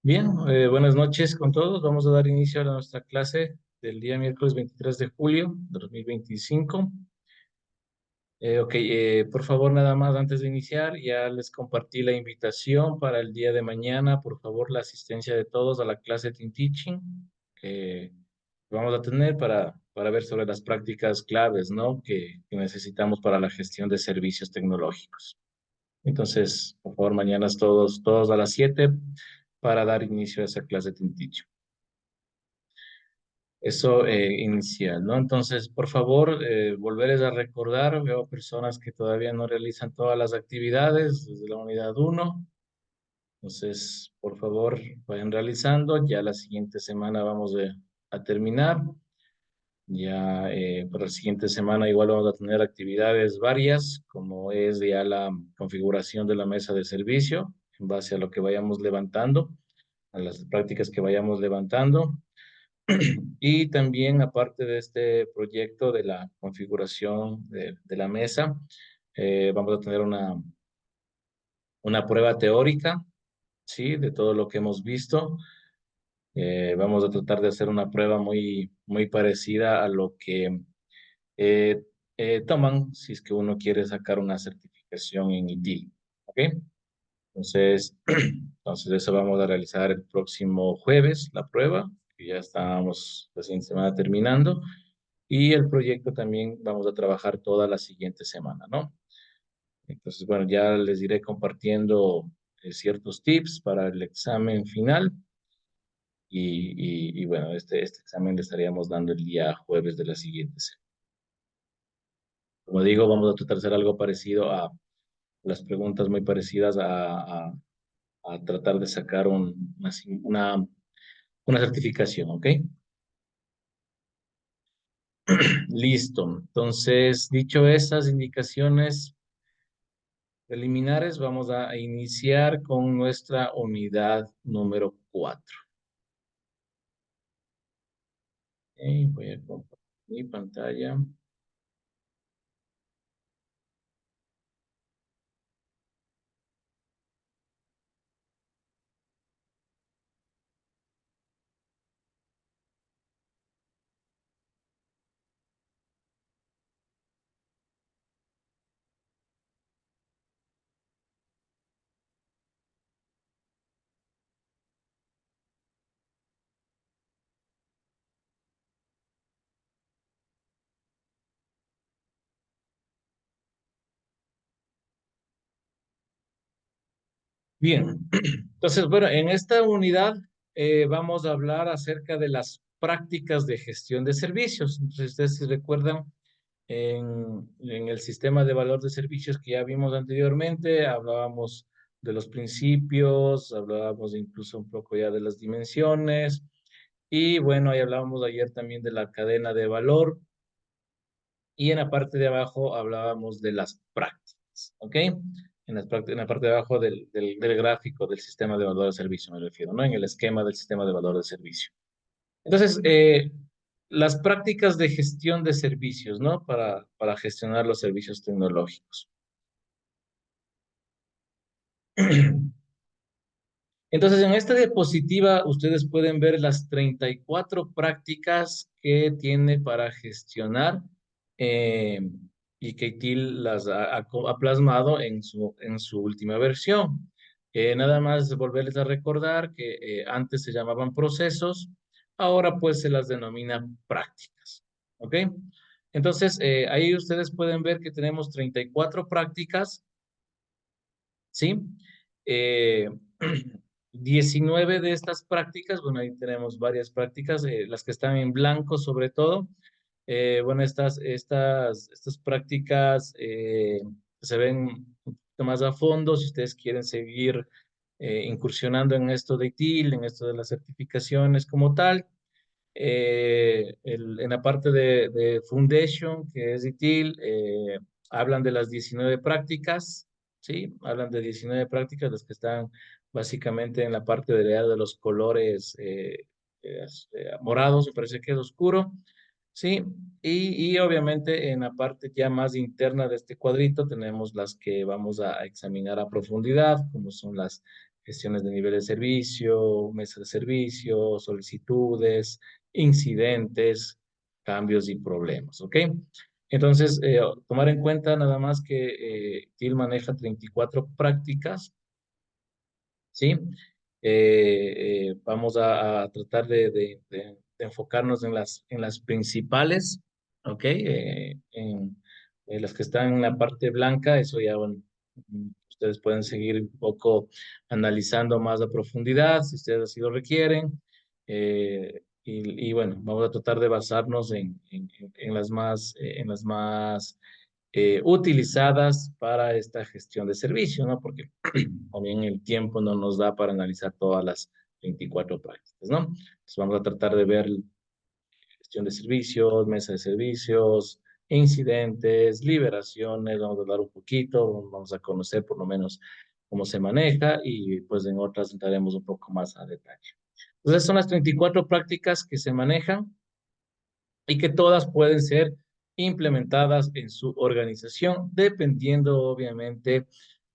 Bien, buenas noches con todos. Vamos a dar inicio a nuestra clase del día miércoles 23 de julio de 2025. Ok, por favor, nada más antes de iniciar, ya les compartí la invitación para el día de mañana. Por favor, la asistencia de todos a la clase Team Teaching que vamos a tener para ver sobre las prácticas claves, ¿no? que necesitamos para la gestión de servicios tecnológicos. Entonces, por favor, mañana todos a las 7 para dar inicio a esa clase Team Teaching. Eso inicial, ¿no? Entonces, por favor, volverles a recordar, veo personas que todavía no realizan todas las actividades desde la unidad uno. Entonces, por favor, vayan realizando. Ya la siguiente semana vamos a terminar. Ya para la siguiente semana igual vamos a tener actividades varias, como es ya la configuración de la mesa de servicio, en base a lo que vayamos levantando, a las prácticas que vayamos levantando. Y también, aparte de este proyecto de la configuración de la mesa, vamos a tener una prueba teórica, ¿sí? De todo lo que hemos visto. Vamos a tratar de hacer una prueba muy parecida a lo que eh, toman si es que uno quiere sacar una certificación en ITIL, ¿ok? Entonces eso vamos a realizar el próximo jueves, la prueba, que ya estamos la siguiente semana terminando. Y el proyecto también vamos a trabajar toda la siguiente semana, ¿no? Entonces, bueno, ya les iré compartiendo ciertos tips para el examen final y bueno, este examen le estaríamos dando el día jueves de la siguiente semana. Como digo, vamos a tratar de hacer algo parecido a las preguntas muy parecidas a tratar de sacar una, una certificación, ¿ok? Listo. Entonces, dicho esas indicaciones preliminares, vamos a iniciar con nuestra unidad número 4. Voy a compartir mi pantalla. Bien, entonces, bueno, en esta unidad vamos a hablar acerca de las prácticas de gestión de servicios. Entonces, ustedes si recuerdan, en el sistema de valor de servicios que ya vimos anteriormente, hablábamos de los principios, hablábamos incluso un poco ya de las dimensiones, y bueno, ahí hablábamos ayer también de la cadena de valor, y en la parte de abajo hablábamos de las prácticas, ¿ok? En la parte de abajo del gráfico del sistema de valor de servicio me refiero, ¿no? En el esquema del sistema de valor de servicio. Entonces, las prácticas de gestión de servicios, ¿no? Para gestionar los servicios tecnológicos. Entonces, en esta diapositiva ustedes pueden ver las 34 prácticas que tiene para gestionar eh, y que ITIL las ha plasmado en su última versión. Nada más volverles a recordar que antes se llamaban procesos, ahora pues se las denomina prácticas. ¿Ok? Entonces, ahí ustedes pueden ver que tenemos 34 prácticas, ¿sí? Eh, 19 de estas prácticas, bueno, ahí tenemos varias prácticas, las que están en blanco sobre todo. Bueno, estas prácticas se ven un poquito más a fondo si ustedes quieren seguir incursionando en esto de ITIL, en esto de las certificaciones como tal. En la parte de Foundation, que es ITIL, hablan de las 19 prácticas, ¿sí? Hablan de 19 prácticas, las que están básicamente en la parte de los colores morados, me parece que es oscuro, ¿sí? Y obviamente en la parte ya más interna de este cuadrito tenemos las que vamos a examinar a profundidad, como son las gestiones de nivel de servicio, mesa de servicio, solicitudes, incidentes, cambios y problemas, ¿ok? Entonces, tomar en cuenta nada más que TIL maneja 34 prácticas, ¿sí? Vamos a tratar de enfocarnos en las principales, ¿ok? En las que están en la parte blanca, eso ya, bueno, ustedes pueden seguir un poco analizando más a profundidad, si ustedes así lo requieren. Y bueno, vamos a tratar de basarnos en las más utilizadas para esta gestión de servicio, ¿no? Porque también el tiempo no nos da para analizar todas las 24 prácticas, ¿no? Entonces vamos a tratar de ver gestión de servicios, mesa de servicios, incidentes, liberaciones, vamos a hablar un poquito, vamos a conocer por lo menos cómo se maneja y pues en otras entraremos un poco más a detalle. Entonces son las 34 prácticas que se manejan y que todas pueden ser implementadas en su organización, dependiendo obviamente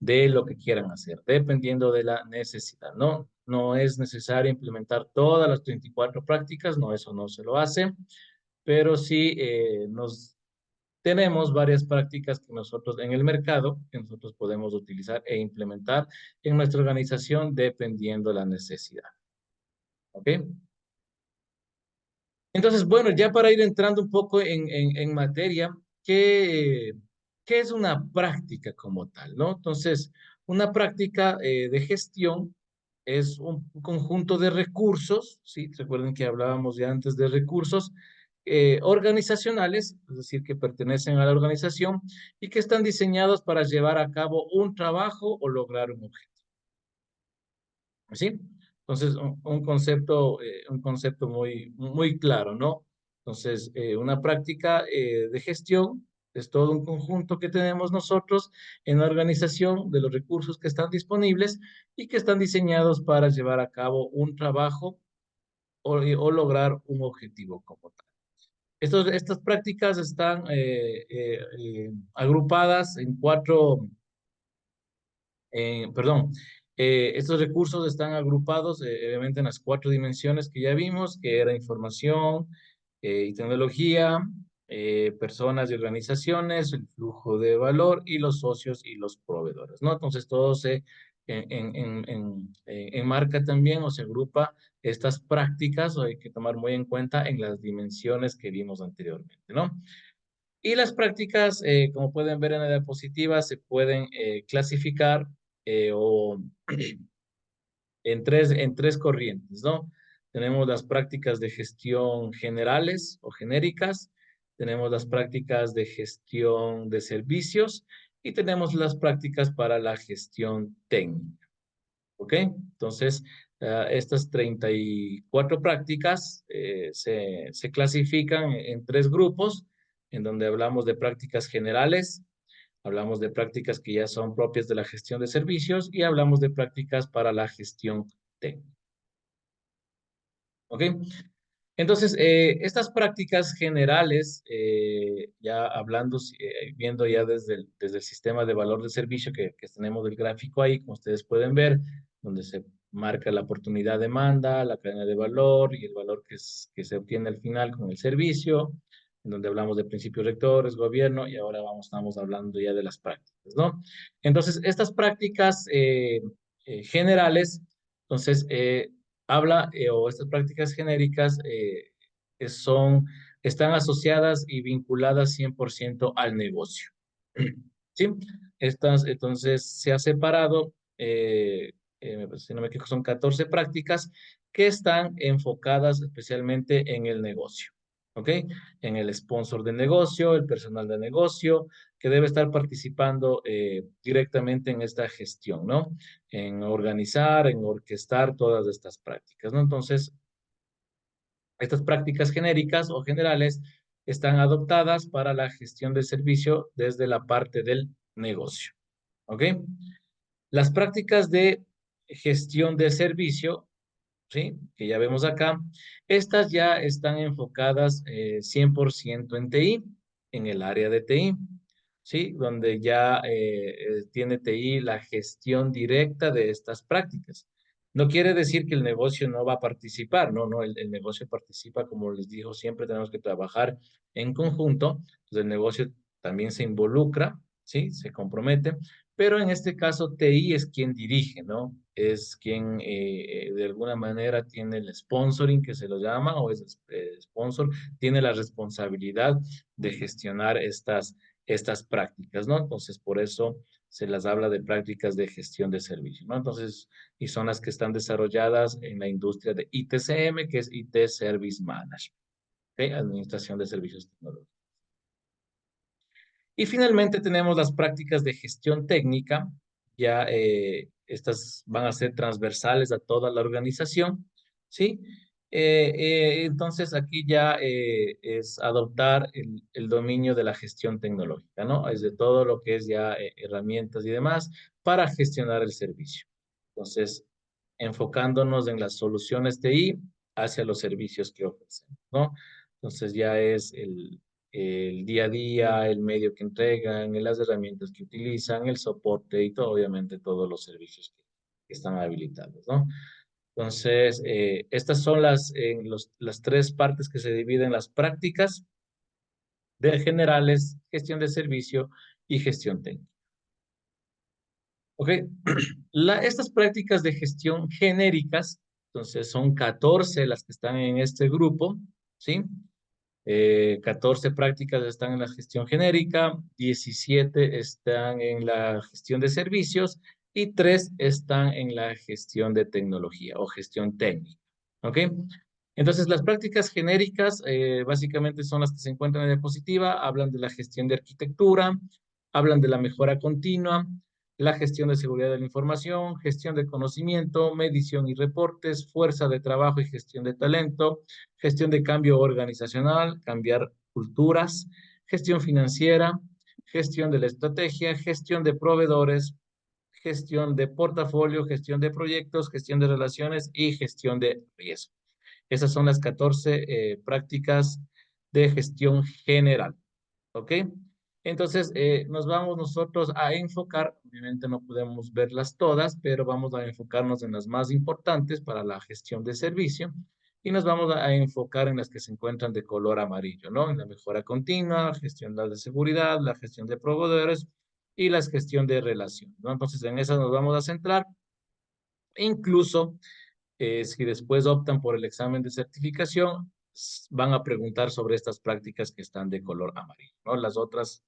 de lo que quieran hacer, dependiendo de la necesidad, ¿no? No es necesario implementar todas las 34 prácticas, no, eso no se lo hace, pero sí nos tenemos varias prácticas que nosotros en el mercado, que nosotros podemos utilizar e implementar en nuestra organización dependiendo de la necesidad, ¿ok? Entonces, bueno, ya para ir entrando un poco en materia, ¿qué, ¿qué es una práctica como tal, no? Entonces, una práctica de gestión es un conjunto de recursos, ¿sí? Recuerden que hablábamos ya antes de recursos organizacionales, es decir, que pertenecen a la organización y que están diseñados para llevar a cabo un trabajo o lograr un objetivo. ¿Sí? Entonces, un concepto muy claro, ¿no? Entonces, una práctica de gestión es todo un conjunto que tenemos nosotros en la organización de los recursos que están disponibles y que están diseñados para llevar a cabo un trabajo o lograr un objetivo como tal. Estas prácticas están agrupadas en perdón, estos recursos están agrupados, obviamente, en las cuatro dimensiones que ya vimos, que era información y tecnología, personas y organizaciones, el flujo de valor y los socios y los proveedores, ¿no? Entonces, todo se enmarca también o se agrupa estas prácticas, o hay que tomar muy en cuenta en las dimensiones que vimos anteriormente, ¿no? Y las prácticas, como pueden ver en la diapositiva, se pueden clasificar o en tres corrientes, ¿no? Tenemos las prácticas de gestión generales o genéricas, tenemos las prácticas de gestión de servicios y tenemos las prácticas para la gestión técnica. ¿Ok? Entonces, estas 34 prácticas se clasifican en tres grupos, en donde hablamos de prácticas generales, hablamos de prácticas que ya son propias de la gestión de servicios y hablamos de prácticas para la gestión técnica. ¿Ok? Entonces, estas prácticas generales, ya hablando, viendo ya desde el sistema de valor de servicio que tenemos del gráfico ahí, como ustedes pueden ver, donde se marca la oportunidad demanda, la cadena de valor y el valor que se obtiene al final con el servicio, en donde hablamos de principios rectores, gobierno, y ahora estamos hablando ya de las prácticas, ¿no? Entonces, estas prácticas generales, entonces, o estas prácticas genéricas son, están asociadas y vinculadas 100% al negocio. ¿Sí? Estas, entonces, se ha separado, si no me equivoco, son 14 prácticas que están enfocadas especialmente en el negocio. ¿Ok? En el sponsor de negocio, el personal de negocio, que debe estar participando directamente en esta gestión, ¿no? En organizar, en orquestar todas estas prácticas, ¿no? Entonces, estas prácticas genéricas o generales están adoptadas para la gestión del servicio desde la parte del negocio, ¿ok? Las prácticas de gestión del servicio, ¿sí? Que ya vemos acá, estas ya están enfocadas 100% en TI, en el área de TI. ¿sí? Donde ya tiene TI la gestión directa de estas prácticas. No quiere decir que el negocio no va a participar, no, no, el negocio participa, como les digo, siempre tenemos que trabajar en conjunto, entonces el negocio también se involucra, ¿sí? Se compromete, pero en este caso TI es quien dirige, ¿no? Es quien de alguna manera tiene el sponsoring, que se lo llama, o es sponsor, tiene la responsabilidad de gestionar estas prácticas, ¿no? Entonces, por eso se las habla de prácticas de gestión de servicio, ¿no? Entonces, y son las que están desarrolladas en la industria de ITCM, que es IT Service Management, ¿ok? Administración de Servicios Tecnológicos. Y finalmente tenemos las prácticas de gestión técnica, ya estas van a ser transversales a toda la organización, ¿sí? Entonces aquí ya es adoptar el dominio de la gestión tecnológica, ¿no? Es de todo lo que es ya herramientas y demás para gestionar el servicio. Entonces, enfocándonos en las soluciones TI hacia los servicios que ofrecemos, ¿no? Entonces ya es el día a día, el medio que entregan, las herramientas que utilizan, el soporte y todo, obviamente todos los servicios que están habilitados, ¿no? Entonces, estas son las tres partes que se dividen las prácticas de generales, gestión de servicio y gestión técnica. ¿Ok? Estas prácticas de gestión genéricas, entonces son 14 las que están en este grupo, ¿sí? 14 prácticas están en la gestión genérica, 17 están en la gestión de servicios y 3 están en la gestión de tecnología o gestión técnica. ¿Ok? Entonces, las prácticas genéricas básicamente son las que se encuentran en la diapositiva, hablan de la gestión de arquitectura, hablan de la mejora continua, la gestión de seguridad de la información, gestión de conocimiento, medición y reportes, fuerza de trabajo y gestión de talento, gestión de cambio organizacional, cambiar culturas, gestión financiera, gestión de la estrategia, gestión de proveedores, gestión de portafolio, gestión de proyectos, gestión de relaciones y gestión de riesgo. Esas son las 14 prácticas de gestión general. ¿Ok? Entonces, nos vamos nosotros a enfocar, obviamente no podemos verlas todas, pero vamos a enfocarnos en las más importantes para la gestión de servicio y nos vamos a enfocar en las que se encuentran de color amarillo, ¿no? En la mejora continua, gestión de seguridad, la gestión de proveedores y la gestión de relación, ¿no? Entonces, en esas nos vamos a centrar. Incluso si después optan por el examen de certificación, van a preguntar sobre estas prácticas que están de color amarillo, ¿no? Las otras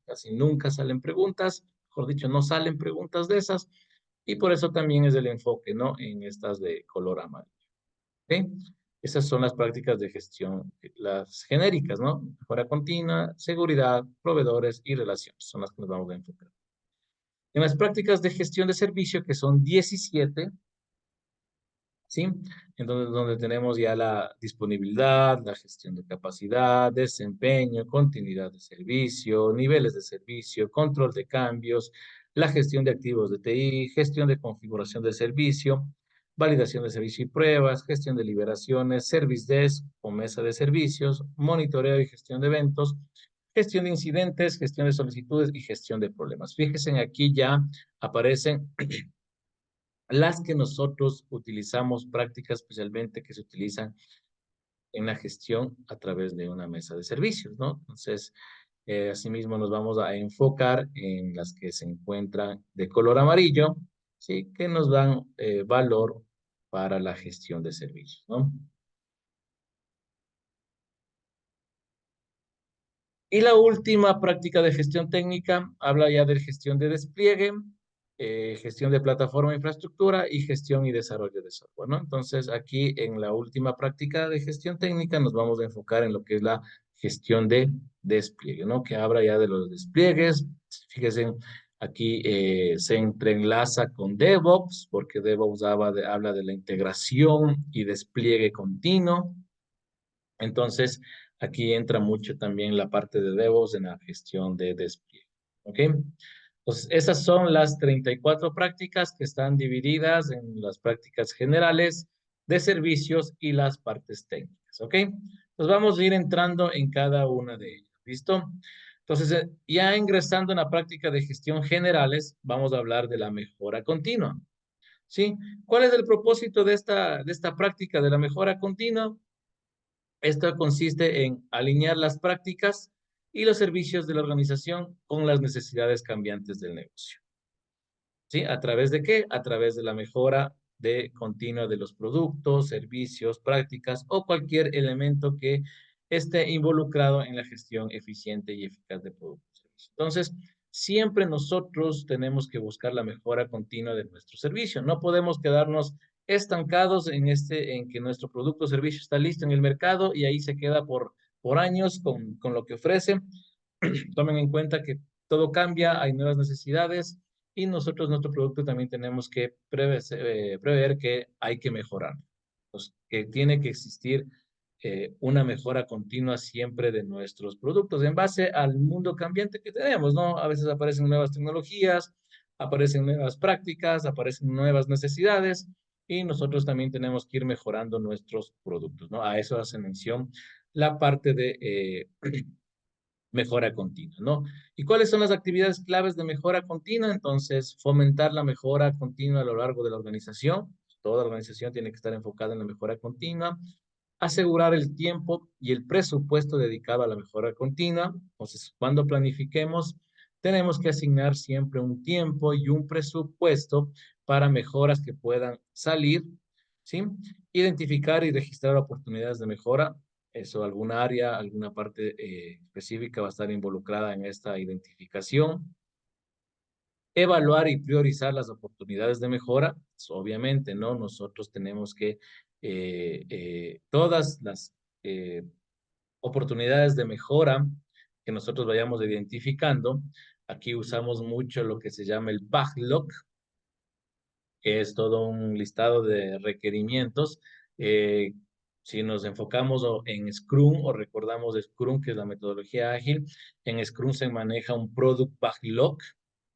casi nunca salen preguntas, mejor dicho, no salen preguntas de esas, y por eso también es el enfoque, ¿no? En estas de color amarillo, ¿ok? Esas son las prácticas de gestión, las genéricas, ¿no? Mejora continua, seguridad, proveedores y relaciones, son las que nos vamos a enfocar. En las prácticas de gestión de servicio, que son 17, ¿sí? Entonces, donde tenemos ya la disponibilidad, la gestión de capacidad, desempeño, continuidad de servicio, niveles de servicio, control de cambios, la gestión de activos de TI, gestión de configuración de servicio, validación de servicio y pruebas, gestión de liberaciones, service desk o mesa de servicios, monitoreo y gestión de eventos, gestión de incidentes, gestión de solicitudes y gestión de problemas. Fíjense, aquí ya aparecen las que nosotros utilizamos, prácticas especialmente que se utilizan en la gestión a través de una mesa de servicios, ¿no? Entonces, asimismo nos vamos a enfocar en las que se encuentran de color amarillo, ¿sí? Que nos dan valor para la gestión de servicios, ¿no? Y la última práctica de gestión técnica habla ya de gestión de despliegue, gestión de plataforma e infraestructura y gestión y desarrollo de software, ¿no? Entonces, aquí en la última práctica de gestión técnica nos vamos a enfocar en lo que es la gestión de despliegue, ¿no? Que habla ya de los despliegues. Fíjense, aquí se entrelaza con DevOps, porque DevOps habla de la integración y despliegue continuo. Entonces, aquí entra mucho también la parte de DevOps en la gestión de despliegue. ¿Ok? Entonces, esas son las 34 prácticas que están divididas en las prácticas generales de servicios y las partes técnicas. ¿Ok? Entonces, vamos a ir entrando en cada una de ellas. ¿Listo? Entonces, ya ingresando en la práctica de gestión generales, vamos a hablar de la mejora continua. ¿Sí? ¿Cuál es el propósito de esta práctica de la mejora continua? Esta consiste en alinear las prácticas y los servicios de la organización con las necesidades cambiantes del negocio. ¿Sí? ¿A través de qué? A través de la mejora de continua de los productos, servicios, prácticas o cualquier elemento que esté involucrado en la gestión eficiente y eficaz de productos y servicios. Entonces, siempre nosotros tenemos que buscar la mejora continua de nuestro servicio. No podemos quedarnos estancados en que nuestro producto o servicio está listo en el mercado y ahí se queda por años con lo que ofrece. Tomen en cuenta que todo cambia, hay nuevas necesidades y nosotros, nuestro producto, también tenemos que prever que hay que mejorar. Pues, que tiene que existir una mejora continua siempre de nuestros productos en base al mundo cambiante que tenemos, ¿no? A veces aparecen nuevas tecnologías, aparecen nuevas prácticas, aparecen nuevas necesidades y nosotros también tenemos que ir mejorando nuestros productos, ¿no? A eso hace mención la parte de mejora continua, ¿no? ¿Y cuáles son las actividades claves de mejora continua? Entonces, fomentar la mejora continua a lo largo de la organización. Toda organización tiene que estar enfocada en la mejora continua. Asegurar el tiempo y el presupuesto dedicado a la mejora continua. Entonces, cuando planifiquemos, tenemos que asignar siempre un tiempo y un presupuesto para mejoras que puedan salir, ¿sí? Identificar y registrar oportunidades de mejora. Eso, alguna área, alguna parte específica va a estar involucrada en esta identificación. Evaluar y priorizar las oportunidades de mejora. Pues, obviamente, ¿no? Nosotros tenemos que todas las oportunidades de mejora que nosotros vayamos identificando. Aquí usamos mucho lo que se llama el backlog, que es todo un listado de requerimientos. Eh, si nos enfocamos en Scrum o recordamos de Scrum, que es la metodología ágil, en Scrum se maneja un Product Backlog,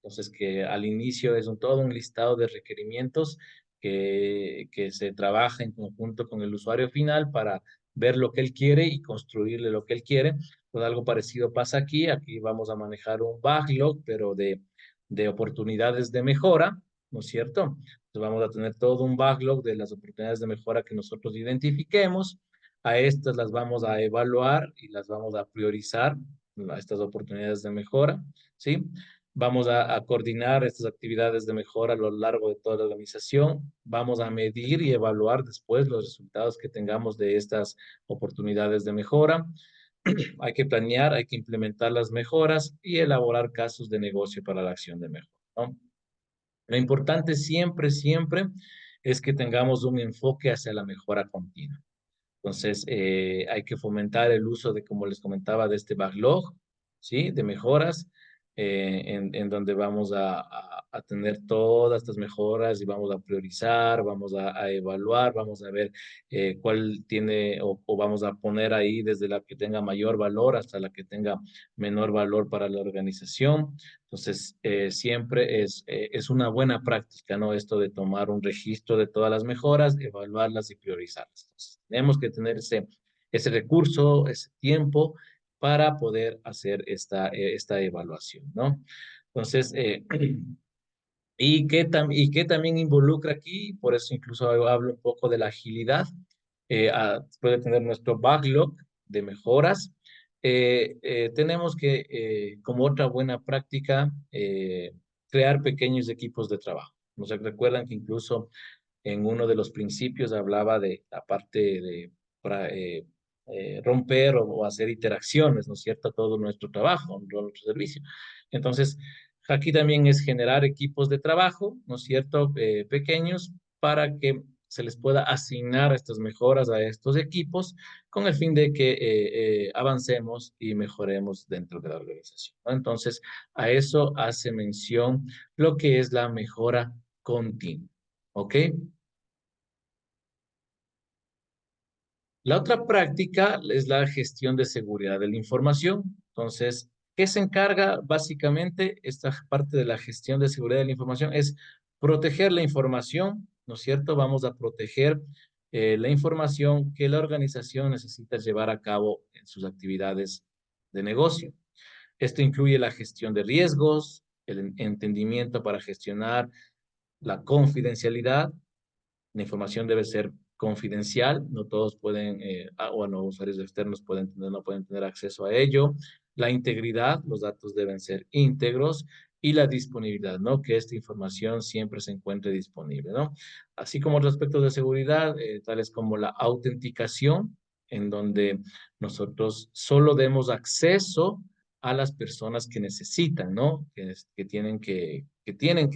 entonces que al inicio es todo un listado de requerimientos que se trabaja en conjunto con el usuario final para ver lo que él quiere y construirle lo que él quiere. Pues algo parecido pasa aquí. Aquí vamos a manejar un backlog, pero de oportunidades de mejora, ¿no es cierto? Entonces vamos a tener todo un backlog de las oportunidades de mejora que nosotros identifiquemos. A estas las vamos a evaluar y las vamos a priorizar, a estas oportunidades de mejora, ¿sí? Vamos a coordinar estas actividades de mejora a lo largo de toda la organización. Vamos a medir y evaluar después los resultados que tengamos de estas oportunidades de mejora. Hay que planear, hay que implementar las mejoras y elaborar casos de negocio para la acción de mejora, ¿no? Lo importante siempre, siempre es que tengamos un enfoque hacia la mejora continua. Entonces, hay que fomentar el uso de, como les comentaba, de este backlog, ¿sí? De mejoras, en donde vamos a tener todas estas mejoras y vamos a priorizar, vamos a evaluar, vamos a ver cuál tiene o vamos a poner ahí desde la que tenga mayor valor hasta la que tenga menor valor para la organización. Entonces, siempre es una buena práctica, ¿no? Esto de tomar un registro de todas las mejoras, evaluarlas y priorizarlas. Entonces, tenemos que tener ese recurso, ese tiempo para poder hacer esta evaluación, ¿no? Entonces, y qué también involucra aquí, por eso incluso hablo un poco de la agilidad, puede tener nuestro backlog de mejoras. Tenemos que, como otra buena práctica, crear pequeños equipos de trabajo. Nos recuerdan que incluso en uno de los principios hablaba de la parte de para, romper o hacer interacciones, ¿no es cierto?, a todo nuestro trabajo, a nuestro servicio. Entonces, aquí también es generar equipos de trabajo, ¿no es cierto?, pequeños para que se les pueda asignar estas mejoras a estos equipos con el fin de que avancemos y mejoremos dentro de la organización, ¿no? Entonces, a eso hace mención lo que es la mejora continua, ¿ok? La otra práctica es la gestión de seguridad de la información. Entonces, ¿qué se encarga básicamente? Esta parte de la gestión de seguridad de la información es proteger la información, ¿no es cierto? Vamos a proteger la información que la organización necesita llevar a cabo en sus actividades de negocio. Esto incluye la gestión de riesgos, el entendimiento para gestionar la confidencialidad. La información debe ser confidencial, no todos pueden, bueno, usuarios externos pueden tener, no pueden tener acceso a ello. La integridad, los datos deben ser íntegros y la disponibilidad, ¿no? Que esta información siempre se encuentre disponible, ¿no? Así como otros aspectos de seguridad, tales como la autenticación, en donde nosotros solo demos acceso a las personas que necesitan, ¿no? Que tienen que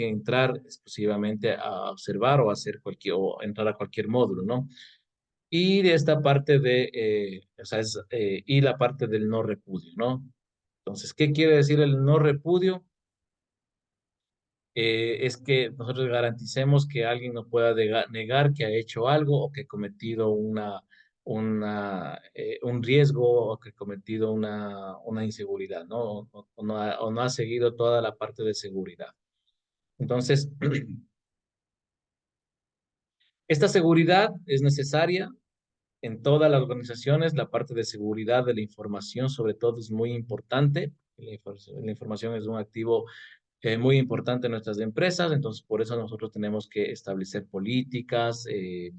entrar exclusivamente a observar o hacer cualquier, o entrar a cualquier módulo, ¿no? Y de esta parte o sea, y la parte del no repudio, ¿no? Entonces, ¿qué quiere decir el no repudio? Es que nosotros garanticemos que alguien no pueda negar que ha hecho algo o que ha cometido un riesgo o que ha cometido una inseguridad, ¿no? O no ha seguido toda la parte de seguridad. Entonces, esta seguridad es necesaria en todas las organizaciones. La parte de seguridad de la información, sobre todo, es muy importante. La información es un activo muy importante en nuestras empresas, entonces por eso nosotros tenemos que establecer políticas,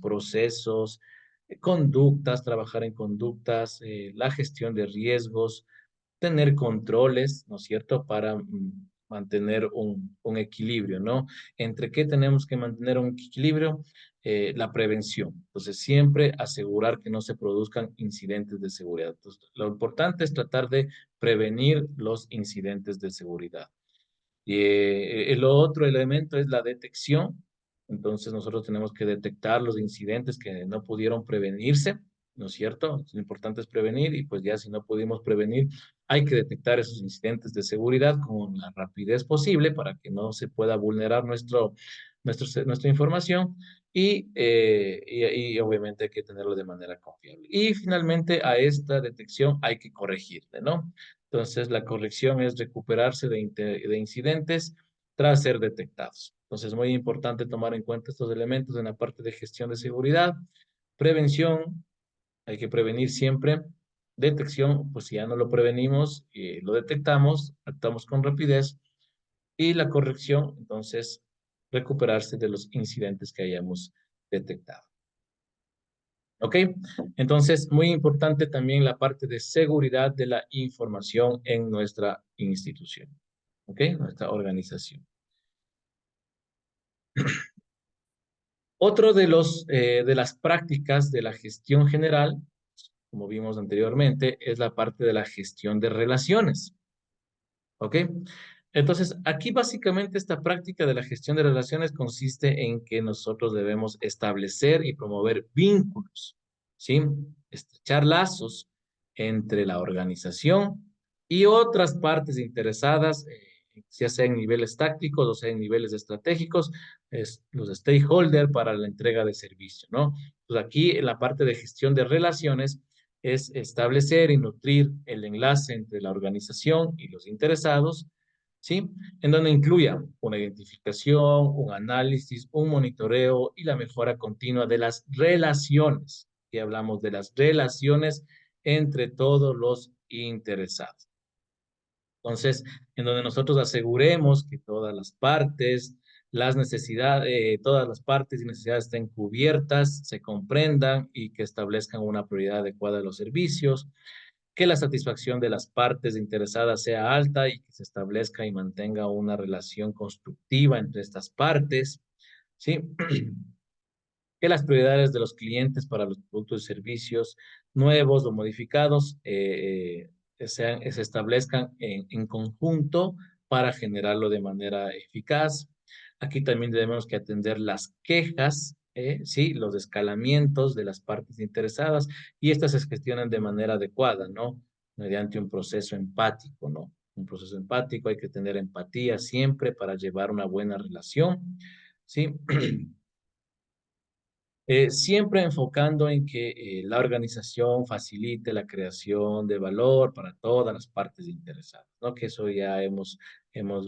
procesos, conductas, trabajar en conductas, la gestión de riesgos, tener controles, ¿no es cierto?, para mantener un equilibrio, ¿no? ¿Entre qué tenemos que mantener un equilibrio? La prevención. Entonces, siempre asegurar que no se produzcan incidentes de seguridad. Entonces, lo importante es tratar de prevenir los incidentes de seguridad. Y el otro elemento es la detección. Entonces nosotros tenemos que detectar los incidentes que no pudieron prevenirse, ¿no es cierto? Lo importante es prevenir y pues ya si no pudimos prevenir, hay que detectar esos incidentes de seguridad con la rapidez posible para que no se pueda vulnerar nuestra información y obviamente hay que tenerlo de manera confiable. Y finalmente a esta detección hay que corregirle, ¿no? Entonces, la corrección es recuperarse de incidentes tras ser detectados. Entonces, es muy importante tomar en cuenta estos elementos en la parte de gestión de seguridad, prevención, hay que prevenir siempre, detección, pues si ya no lo prevenimos, lo detectamos, actuamos con rapidez, y la corrección, entonces, recuperarse de los incidentes que hayamos detectado. ¿Ok? Entonces, muy importante también la parte de seguridad de la información en nuestra institución. ¿Ok? Nuestra organización. Otro de las prácticas de la gestión general, como vimos anteriormente, es la parte de la gestión de relaciones. ¿Ok? Entonces, aquí básicamente esta práctica de la gestión de relaciones consiste en que nosotros debemos establecer y promover vínculos, ¿sí? Estrechar lazos entre la organización y otras partes interesadas, ya sea en niveles tácticos o sea en niveles estratégicos, los stakeholders para la entrega de servicio, ¿no? Pues aquí en la parte de gestión de relaciones es establecer y nutrir el enlace entre la organización y los interesados, ¿sí? En donde incluya una identificación, un análisis, un monitoreo y la mejora continua de las relaciones, que hablamos de las relaciones entre todos los interesados. Entonces, en donde nosotros aseguremos que todas las partes, las necesidades, todas las partes y necesidades estén cubiertas, se comprendan y que establezcan una prioridad adecuada de los servicios, que la satisfacción de las partes interesadas sea alta y que se establezca y mantenga una relación constructiva entre estas partes, ¿sí? Que las prioridades de los clientes para los productos y servicios nuevos o modificados se establezcan en conjunto para generarlo de manera eficaz. Aquí también tenemos que atender las quejas, sí, los escalamientos de las partes interesadas y estas se gestionan de manera adecuada, ¿no? Mediante un proceso empático, ¿no? Un proceso empático, hay que tener empatía siempre para llevar una buena relación, ¿sí? Siempre enfocando en que la organización facilite la creación de valor para todas las partes interesadas, ¿no? Que eso ya hemos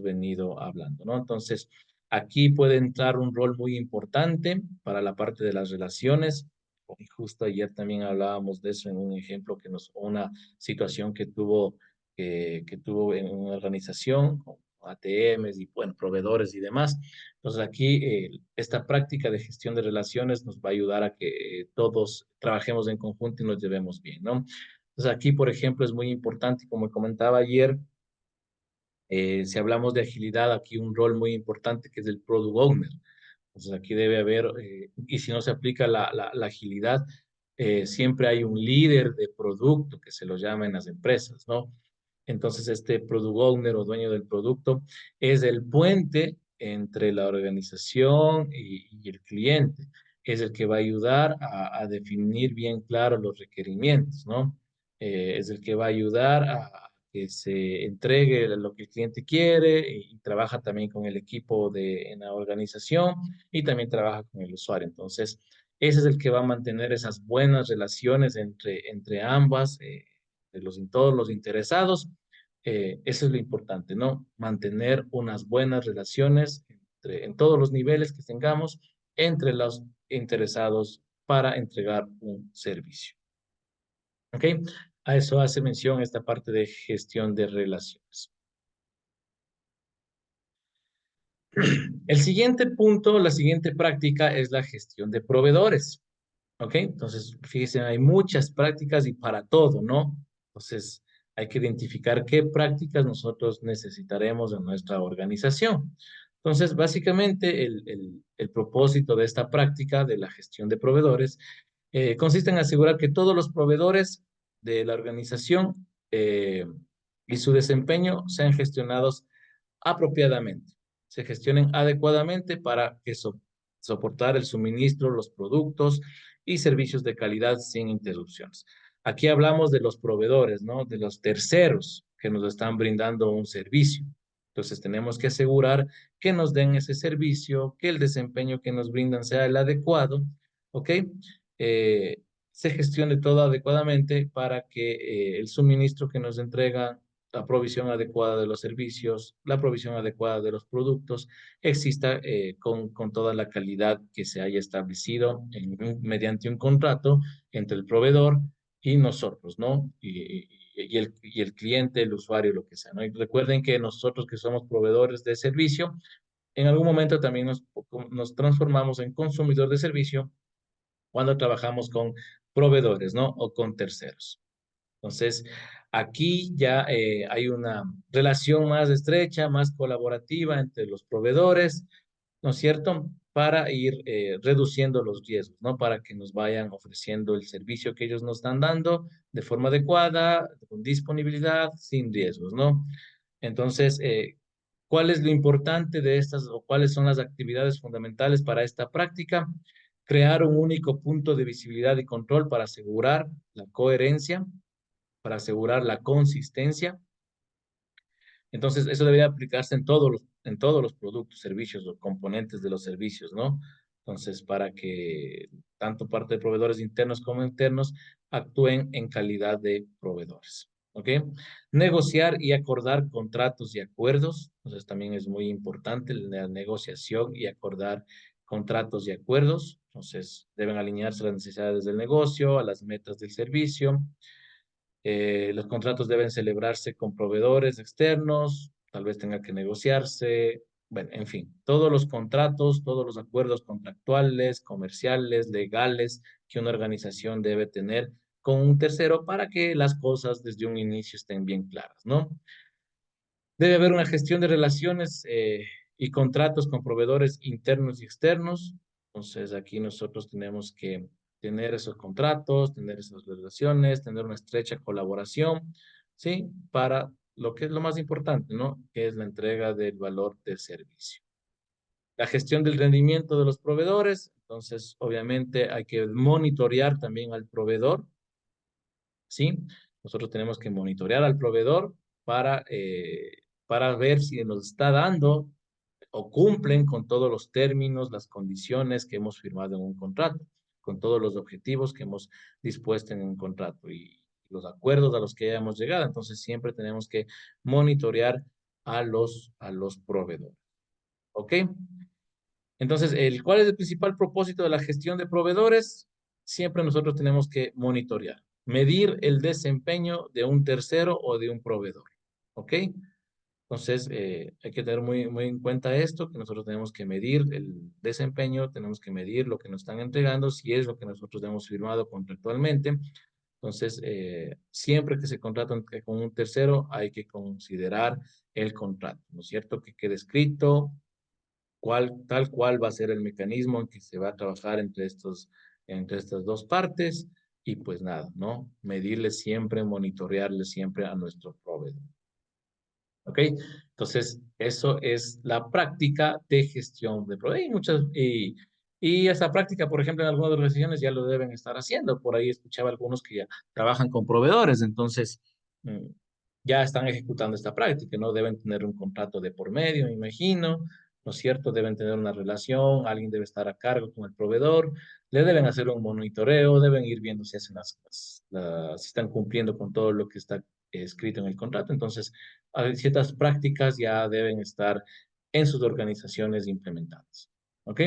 venido hablando, ¿no? Entonces, aquí puede entrar un rol muy importante para la parte de las relaciones. Y justo ayer también hablábamos de eso en un ejemplo una situación que tuvo que tuvo en una organización, con ATMs y bueno, proveedores y demás. Entonces aquí esta práctica de gestión de relaciones nos va a ayudar a que todos trabajemos en conjunto y nos llevemos bien, ¿no? Entonces aquí, por ejemplo, es muy importante, como comentaba ayer, si hablamos de agilidad, aquí un rol muy importante que es el Product Owner. Entonces aquí debe haber, y si no se aplica la agilidad, siempre hay un líder de producto que se lo llama en las empresas, ¿no? Entonces este Product Owner o dueño del producto es el puente entre la organización y el cliente. Es el que va a ayudar a definir bien claro los requerimientos, ¿no? Es el que va a ayudar a que se entregue lo que el cliente quiere y trabaja también con el equipo en la organización y también trabaja con el usuario. Entonces, ese es el que va a mantener esas buenas relaciones entre ambas, todos los interesados. Eso es lo importante, ¿no? Mantener unas buenas relaciones en todos los niveles que tengamos entre los interesados para entregar un servicio. ¿Ok? A eso hace mención esta parte de gestión de relaciones. El siguiente punto, la siguiente práctica es la gestión de proveedores. ¿Ok? Entonces, fíjense, hay muchas prácticas y para todo, ¿no? Entonces, hay que identificar qué prácticas nosotros necesitaremos en nuestra organización. Entonces, básicamente, el propósito de esta práctica de la gestión de proveedores consiste en asegurar que todos los proveedores de la organización y su desempeño sean gestionados apropiadamente, se gestionen adecuadamente para que soportar el suministro, los productos y servicios de calidad sin interrupciones. Aquí hablamos de los proveedores, ¿no? De los terceros que nos están brindando un servicio. Entonces tenemos que asegurar que nos den ese servicio, que el desempeño que nos brindan sea el adecuado, ¿ok? Se gestione todo adecuadamente para que el suministro que nos entregan, la provisión adecuada de los servicios, la provisión adecuada de los productos, exista con toda la calidad que se haya establecido mediante un contrato entre el proveedor y nosotros, ¿no? Y el cliente, el usuario, lo que sea, ¿no? Y recuerden que nosotros que somos proveedores de servicio, en algún momento también nos transformamos en consumidor de servicio cuando trabajamos con proveedores, ¿no? O con terceros. Entonces, aquí ya hay una relación más estrecha, más colaborativa entre los proveedores, ¿no es cierto? Para ir reduciendo los riesgos, ¿no? Para que nos vayan ofreciendo el servicio que ellos nos están dando de forma adecuada, con disponibilidad, sin riesgos, ¿no? Entonces, ¿cuál es lo importante de estas o cuáles son las actividades fundamentales para esta práctica? Crear un único punto de visibilidad y control para asegurar la coherencia, para asegurar la consistencia. Entonces, eso debería aplicarse en todos los productos, servicios o componentes de los servicios, ¿no? Entonces, para que tanto parte de proveedores internos como internos actúen en calidad de proveedores, ¿ok? Negociar y acordar contratos y acuerdos. Entonces, también es muy importante la negociación y acordar contratos y acuerdos. Entonces, deben alinearse las necesidades del negocio, a las metas del servicio. Los contratos deben celebrarse con proveedores externos, tal vez tenga que negociarse, bueno, en fin, todos los contratos, todos los acuerdos contractuales, comerciales, legales que una organización debe tener con un tercero para que las cosas desde un inicio estén bien claras, ¿no? Debe haber una gestión de relaciones y contratos con proveedores internos y externos. Entonces, aquí nosotros tenemos que tener esos contratos, tener esas relaciones, tener una estrecha colaboración, ¿sí? Para lo que es lo más importante, ¿no? Que es la entrega del valor del servicio. La gestión del rendimiento de los proveedores. Entonces, obviamente, hay que monitorear también al proveedor, ¿sí? Nosotros tenemos que monitorear al proveedor para ver si nos está dando o cumplen con todos los términos, las condiciones que hemos firmado en un contrato, con todos los objetivos que hemos dispuesto en un contrato y los acuerdos a los que hayamos llegado. Entonces, siempre tenemos que monitorear a los proveedores. ¿Ok? Entonces, ¿cuál es el principal propósito de la gestión de proveedores? Siempre nosotros tenemos que monitorear. medir el desempeño de un tercero o de un proveedor. ¿Ok? Entonces, hay que tener muy en cuenta esto, que nosotros tenemos que medir el desempeño, tenemos que medir lo que nos están entregando, si es lo que nosotros hemos firmado contractualmente. Entonces, siempre que se contrata con un tercero, hay que considerar el contrato, ¿no es cierto? Que quede escrito tal cual va a ser el mecanismo en que se va a trabajar entre estas dos partes y pues nada, ¿no? Medirle siempre, monitorearle siempre a nuestro proveedor. ¿Ok? Entonces, eso es la práctica de gestión de proveedores. Y esa práctica, por ejemplo, en algunas de las regiones ya lo deben estar haciendo. Por ahí escuchaba algunos que ya trabajan con proveedores, entonces mm, ya están ejecutando esta práctica, ¿no? Deben tener un contrato de por medio, me imagino, ¿no es cierto? Deben tener una relación, alguien debe estar a cargo con el proveedor, le deben hacer un monitoreo, deben ir viendo si hacen si están cumpliendo con todo lo que está escrito en el contrato. Entonces, ciertas prácticas ya deben estar en sus organizaciones implementadas. ¿Ok?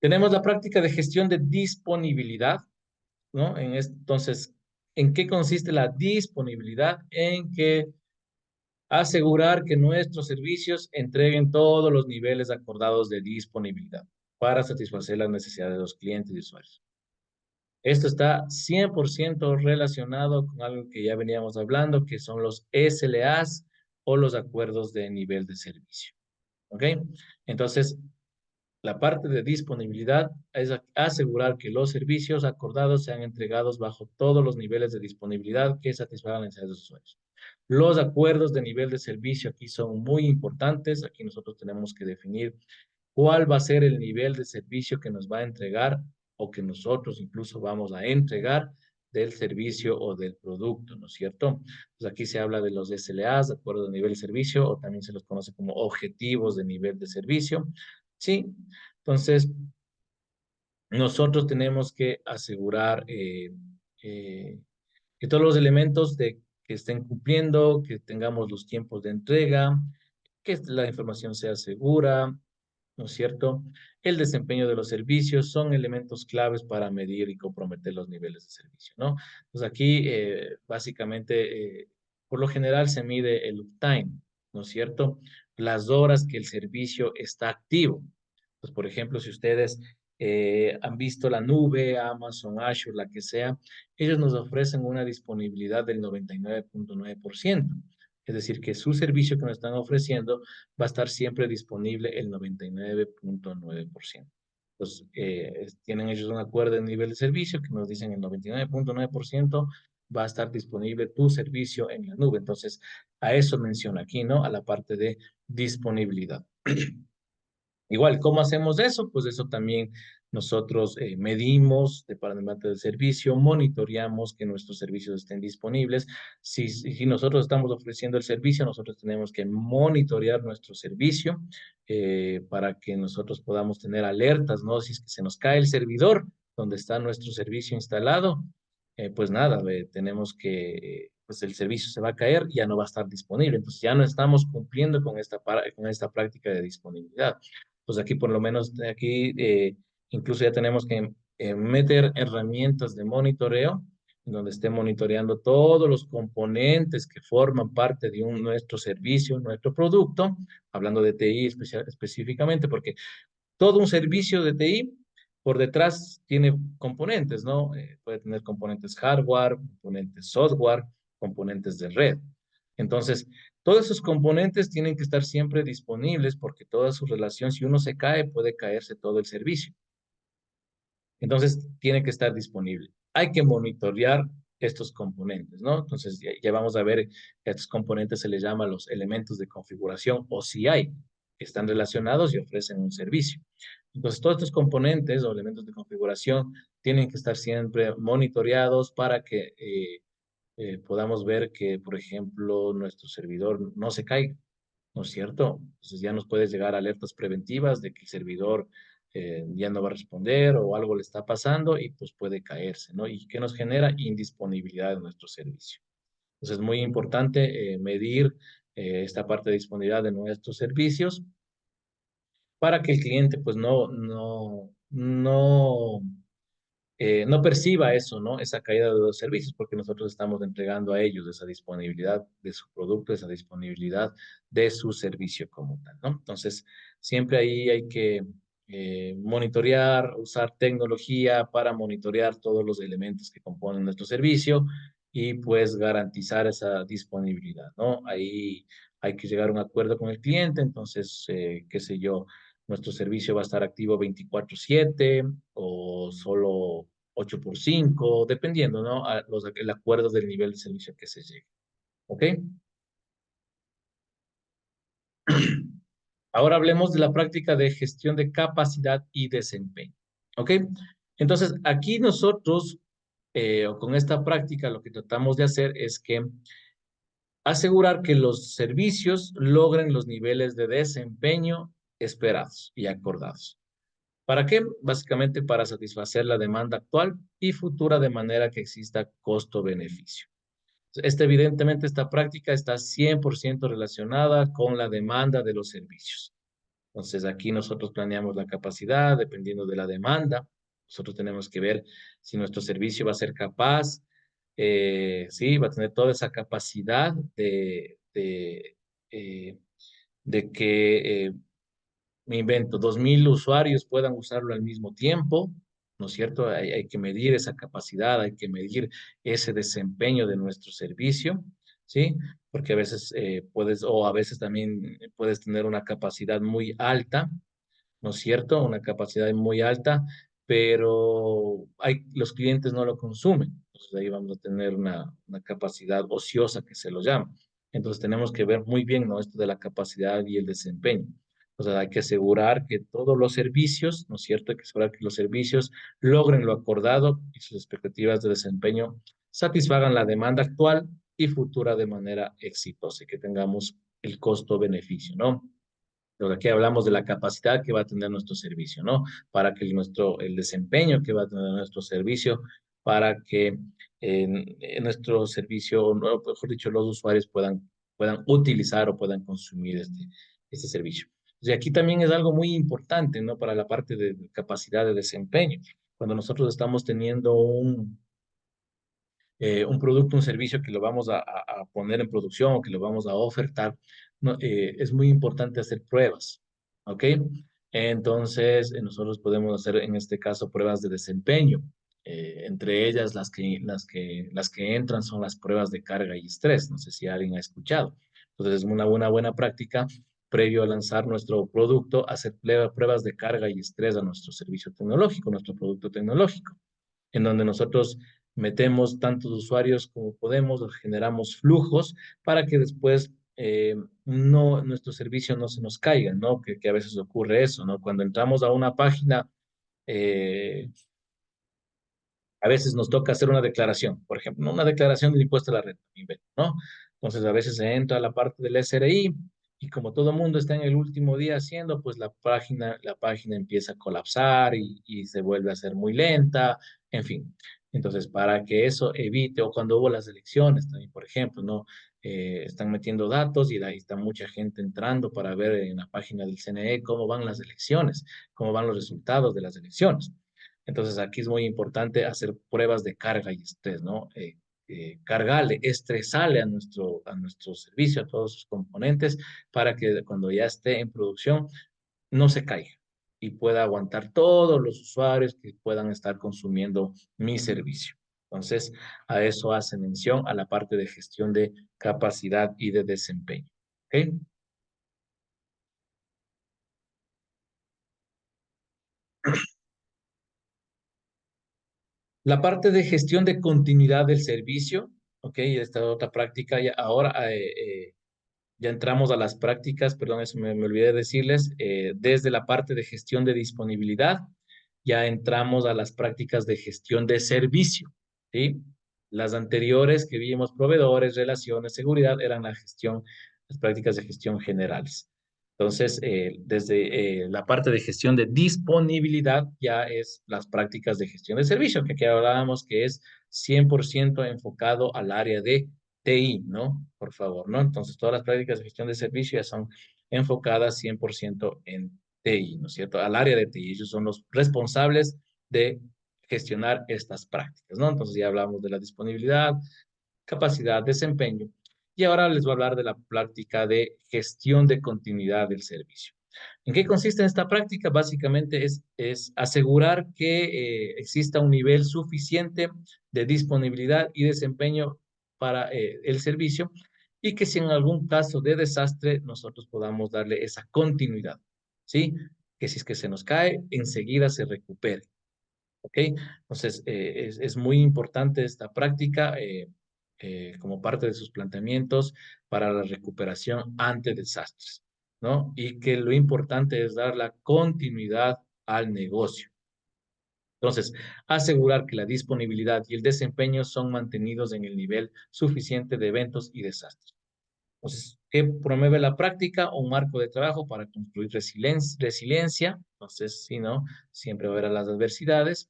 Tenemos la práctica de gestión de disponibilidad, ¿no? Entonces, ¿en qué consiste la disponibilidad? En que asegurar que nuestros servicios entreguen todos los niveles acordados de disponibilidad para satisfacer las necesidades de los clientes y usuarios. Esto está 100% relacionado con algo que ya veníamos hablando, que son los SLAs o los acuerdos de nivel de servicio. ¿Ok? Entonces, la parte de disponibilidad es asegurar que los servicios acordados sean entregados bajo todos los niveles de disponibilidad que satisfagan las necesidades de los usuarios. Los acuerdos de nivel de servicio aquí son muy importantes. Aquí nosotros tenemos que definir cuál va a ser el nivel de servicio que nos va a entregar o que nosotros incluso vamos a entregar del servicio o del producto, ¿no es cierto? Pues aquí se habla de los SLAs, de acuerdo de nivel de servicio, o también se los conoce como objetivos de nivel de servicio. Sí, entonces nosotros tenemos que asegurar eh, que todos los elementos que estén cumpliendo, que tengamos los tiempos de entrega, que la información sea segura, ¿no es cierto? El desempeño de los servicios son elementos claves para medir y comprometer los niveles de servicio, ¿no? Pues aquí, básicamente, por lo general se mide el uptime, ¿no es cierto? Las horas que el servicio está activo. Pues, por ejemplo, si ustedes han visto la nube, Amazon, Azure, la que sea, ellos nos ofrecen una disponibilidad del 99.9%. Es decir, que su servicio que nos están ofreciendo va a estar siempre disponible el 99.9%. Entonces, tienen ellos un acuerdo de nivel de servicio que nos dicen el 99.9% va a estar disponible tu servicio en la nube. Entonces, a eso menciona aquí, ¿no? A la parte de disponibilidad. Igual, ¿cómo hacemos eso? Pues eso también nosotros medimos de parte del servicio, monitoreamos que nuestros servicios estén disponibles. Si nosotros estamos ofreciendo el servicio, nosotros tenemos que monitorear nuestro servicio para que nosotros podamos tener alertas, ¿no? Si es que se nos cae el servidor donde está nuestro servicio instalado, pues nada, tenemos pues el servicio se va a caer y ya no va a estar disponible. Entonces ya no estamos cumpliendo con con esta práctica de disponibilidad. Pues aquí por lo menos, aquí incluso ya tenemos que meter herramientas de monitoreo, en donde esté monitoreando todos los componentes que forman parte de nuestro servicio, nuestro producto, hablando de TI específicamente, porque todo un servicio de TI por detrás tiene componentes, ¿no? Puede tener componentes hardware, componentes software, componentes de red. Entonces, todos esos componentes tienen que estar siempre disponibles porque toda su relación, si uno se cae, puede caerse todo el servicio. Entonces, tiene que estar disponible. Hay que monitorear estos componentes, ¿no? Entonces, ya vamos a ver, estos componentes se les llama los elementos de configuración o CI, que están relacionados y ofrecen un servicio. Entonces, todos estos componentes o elementos de configuración tienen que estar siempre monitoreados para que podamos ver que, por ejemplo, nuestro servidor no se caiga, ¿no es cierto? Entonces ya nos puede llegar alertas preventivas de que el servidor ya no va a responder o algo le está pasando y pues puede caerse, ¿no? Y que nos genera indisponibilidad de nuestro servicio. Entonces es muy importante medir esta parte de disponibilidad de nuestros servicios para que el cliente pues no no perciba eso, ¿no? Esa caída de los servicios, porque nosotros estamos entregando a ellos esa disponibilidad de su producto, esa disponibilidad de su servicio como tal, ¿no? Entonces, siempre ahí hay que monitorear, usar tecnología para monitorear todos los elementos que componen nuestro servicio y pues garantizar esa disponibilidad, ¿no? Ahí hay que llegar a un acuerdo con el cliente, entonces, qué sé yo, nuestro servicio va a estar activo 24/7 o solo 8 por 5 dependiendo, ¿no? El acuerdo del nivel de servicio que se llegue. ¿Ok? Ahora hablemos de la práctica de gestión de capacidad y desempeño. ¿Ok? Entonces, aquí nosotros, o con esta práctica, lo que tratamos de hacer es que asegurar que los servicios logren los niveles de desempeño esperados y acordados. ¿Para qué? Básicamente para satisfacer la demanda actual y futura de manera que exista costo-beneficio. Evidentemente, esta práctica está 100% relacionada con la demanda de los servicios. Entonces, aquí nosotros planeamos la capacidad dependiendo de la demanda. Nosotros tenemos que ver si nuestro servicio va a ser capaz, sí, va a tener toda esa capacidad eh, de que me invento, 2.000 usuarios puedan usarlo al mismo tiempo, ¿no es cierto? Hay que medir esa capacidad, hay que medir ese desempeño de nuestro servicio, ¿sí? Porque a veces puedes, o a veces también puedes tener una capacidad muy alta, ¿no es cierto? Una capacidad muy alta, pero los clientes no lo consumen. Entonces ahí vamos a tener una capacidad ociosa que se lo llama. Entonces tenemos que ver muy bien, ¿no? Esto de la capacidad y el desempeño. O sea, hay que asegurar que todos los servicios, ¿no es cierto? Hay que asegurar que los servicios logren lo acordado y sus expectativas de desempeño satisfagan la demanda actual y futura de manera exitosa y que tengamos el costo-beneficio, ¿no? Pero aquí hablamos de la capacidad que va a tener nuestro servicio, ¿no? Para que el desempeño que va a tener nuestro servicio, para que nuestro servicio, o mejor dicho, los usuarios puedan utilizar o puedan consumir este servicio. Y aquí también es algo muy importante, ¿no? Para la parte de capacidad de desempeño. Cuando nosotros estamos teniendo un producto, un servicio que lo vamos a poner en producción o que lo vamos a ofertar, no, es muy importante hacer pruebas, ¿ok? Entonces, nosotros podemos hacer en este caso pruebas de desempeño. Entre ellas, las que entran son las pruebas de carga y estrés. No sé si alguien ha escuchado. Entonces, es una buena práctica previo a lanzar nuestro producto, hacer pruebas de carga y estrés a nuestro servicio tecnológico, nuestro producto tecnológico en donde nosotros metemos tantos usuarios como podemos, generamos flujos para que después nuestro servicio no se nos caiga, ¿no? Que a veces ocurre eso, ¿no? Cuando entramos a una página, eh, a veces nos toca hacer una declaración, por ejemplo, ¿no? Una declaración del impuesto a la renta, me invento, ¿no? Entonces a veces se entra a la parte del SRI y como todo el mundo está en el último día haciendo, pues la página empieza a colapsar y se vuelve a ser muy lenta, en fin. Entonces, para que eso evite, o cuando hubo las elecciones también, por ejemplo, ¿no? Están metiendo datos y de ahí está mucha gente entrando para ver en la página del CNE cómo van las elecciones, cómo van los resultados de las elecciones. Entonces aquí es muy importante hacer pruebas de carga y estrés, ¿no? Cargarle, estresarle a nuestro servicio, a todos sus componentes, para que cuando ya esté en producción no se caiga y pueda aguantar todos los usuarios que puedan estar consumiendo mi servicio. Entonces, a eso hace mención a la parte de gestión de capacidad y de desempeño. ¿Ok? La parte de gestión de continuidad del servicio, ¿ok? Esta otra práctica, ya ahora ya entramos a las prácticas, perdón, eso me olvidé decirles, desde la parte de gestión de disponibilidad, ya entramos a las prácticas de gestión de servicio, ¿sí? Las anteriores que vimos, proveedores, relaciones, seguridad, eran las prácticas de gestión generales. Entonces, desde la parte de gestión de disponibilidad ya es las prácticas de gestión de servicio, que aquí hablábamos que es 100% enfocado al área de TI, ¿no? Por favor, ¿no? Entonces, todas las prácticas de gestión de servicio ya son enfocadas 100% en TI, ¿no es cierto? Al área de TI. Ellos son los responsables de gestionar estas prácticas, ¿no? Entonces ya hablamos de la disponibilidad, capacidad, desempeño. Y ahora les voy a hablar de la práctica de gestión de continuidad del servicio. ¿En qué consiste esta práctica? Básicamente es asegurar que exista un nivel suficiente de disponibilidad y desempeño para el servicio y que si en algún caso de desastre nosotros podamos darle esa continuidad, ¿sí? Que si es que se nos cae, enseguida se recupere. ¿Ok? Entonces, es muy importante esta práctica como parte de sus planteamientos para la recuperación ante desastres, ¿no? Y que lo importante es dar la continuidad al negocio. Entonces, asegurar que la disponibilidad y el desempeño son mantenidos en el nivel suficiente de eventos y desastres. Entonces, ¿qué promueve la práctica? Un marco de trabajo para construir resiliencia. Entonces, si no, siempre va a haber las adversidades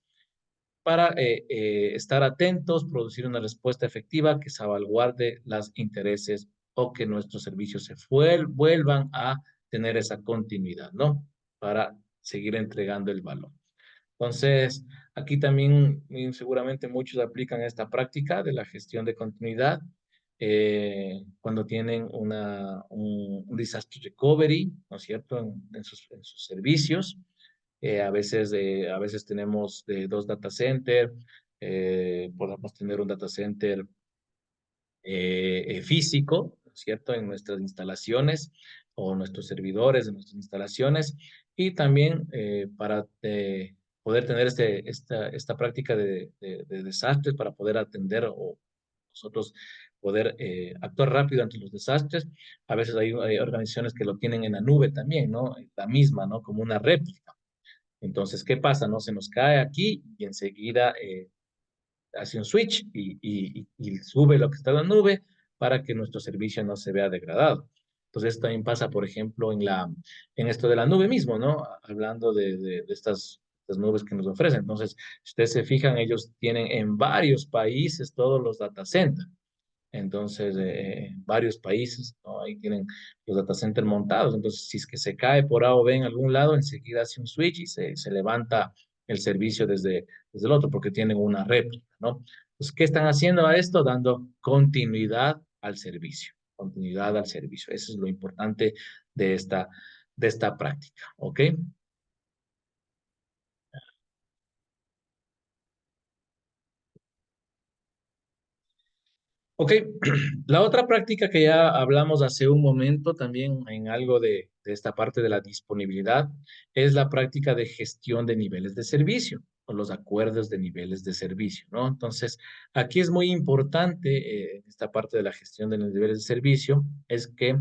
para estar atentos, producir una respuesta efectiva que salvaguarde los intereses o que nuestros servicios vuelvan a tener esa continuidad, ¿no? Para seguir entregando el valor. Entonces, aquí también seguramente muchos aplican esta práctica de la gestión de continuidad cuando tienen un disaster recovery, ¿no es cierto?, en sus servicios. A veces tenemos dos data centers, podemos tener un data center físico, ¿no es cierto?, en nuestras instalaciones o nuestros servidores en nuestras instalaciones y también para poder tener esta práctica de desastres, para poder atender o nosotros poder actuar rápido ante los desastres. A veces hay organizaciones que lo tienen en la nube también, ¿no? La misma, ¿no? Como una réplica. Entonces, ¿qué pasa? No se nos cae aquí y enseguida hace un switch y sube lo que está en la nube para que nuestro servicio no se vea degradado. Entonces, esto también pasa, por ejemplo, en esto de la nube mismo, ¿no? Hablando de estas nubes que nos ofrecen. Entonces, si ustedes se fijan, ellos tienen en varios países todos los data centers. Entonces, varios países, ¿no? Ahí tienen los data centers montados. Entonces, si es que se cae por A o B en algún lado, enseguida hace un switch y se levanta el servicio desde el otro porque tienen una réplica, ¿no? Entonces, ¿qué están haciendo a esto? Dando continuidad al servicio, continuidad al servicio. Eso es lo importante de esta práctica, ¿ok? Ok, la otra práctica que ya hablamos hace un momento también en algo de esta parte de la disponibilidad es la práctica de gestión de niveles de servicio o los acuerdos de niveles de servicio, ¿no? Entonces, aquí es muy importante esta parte de la gestión de los niveles de servicio, es que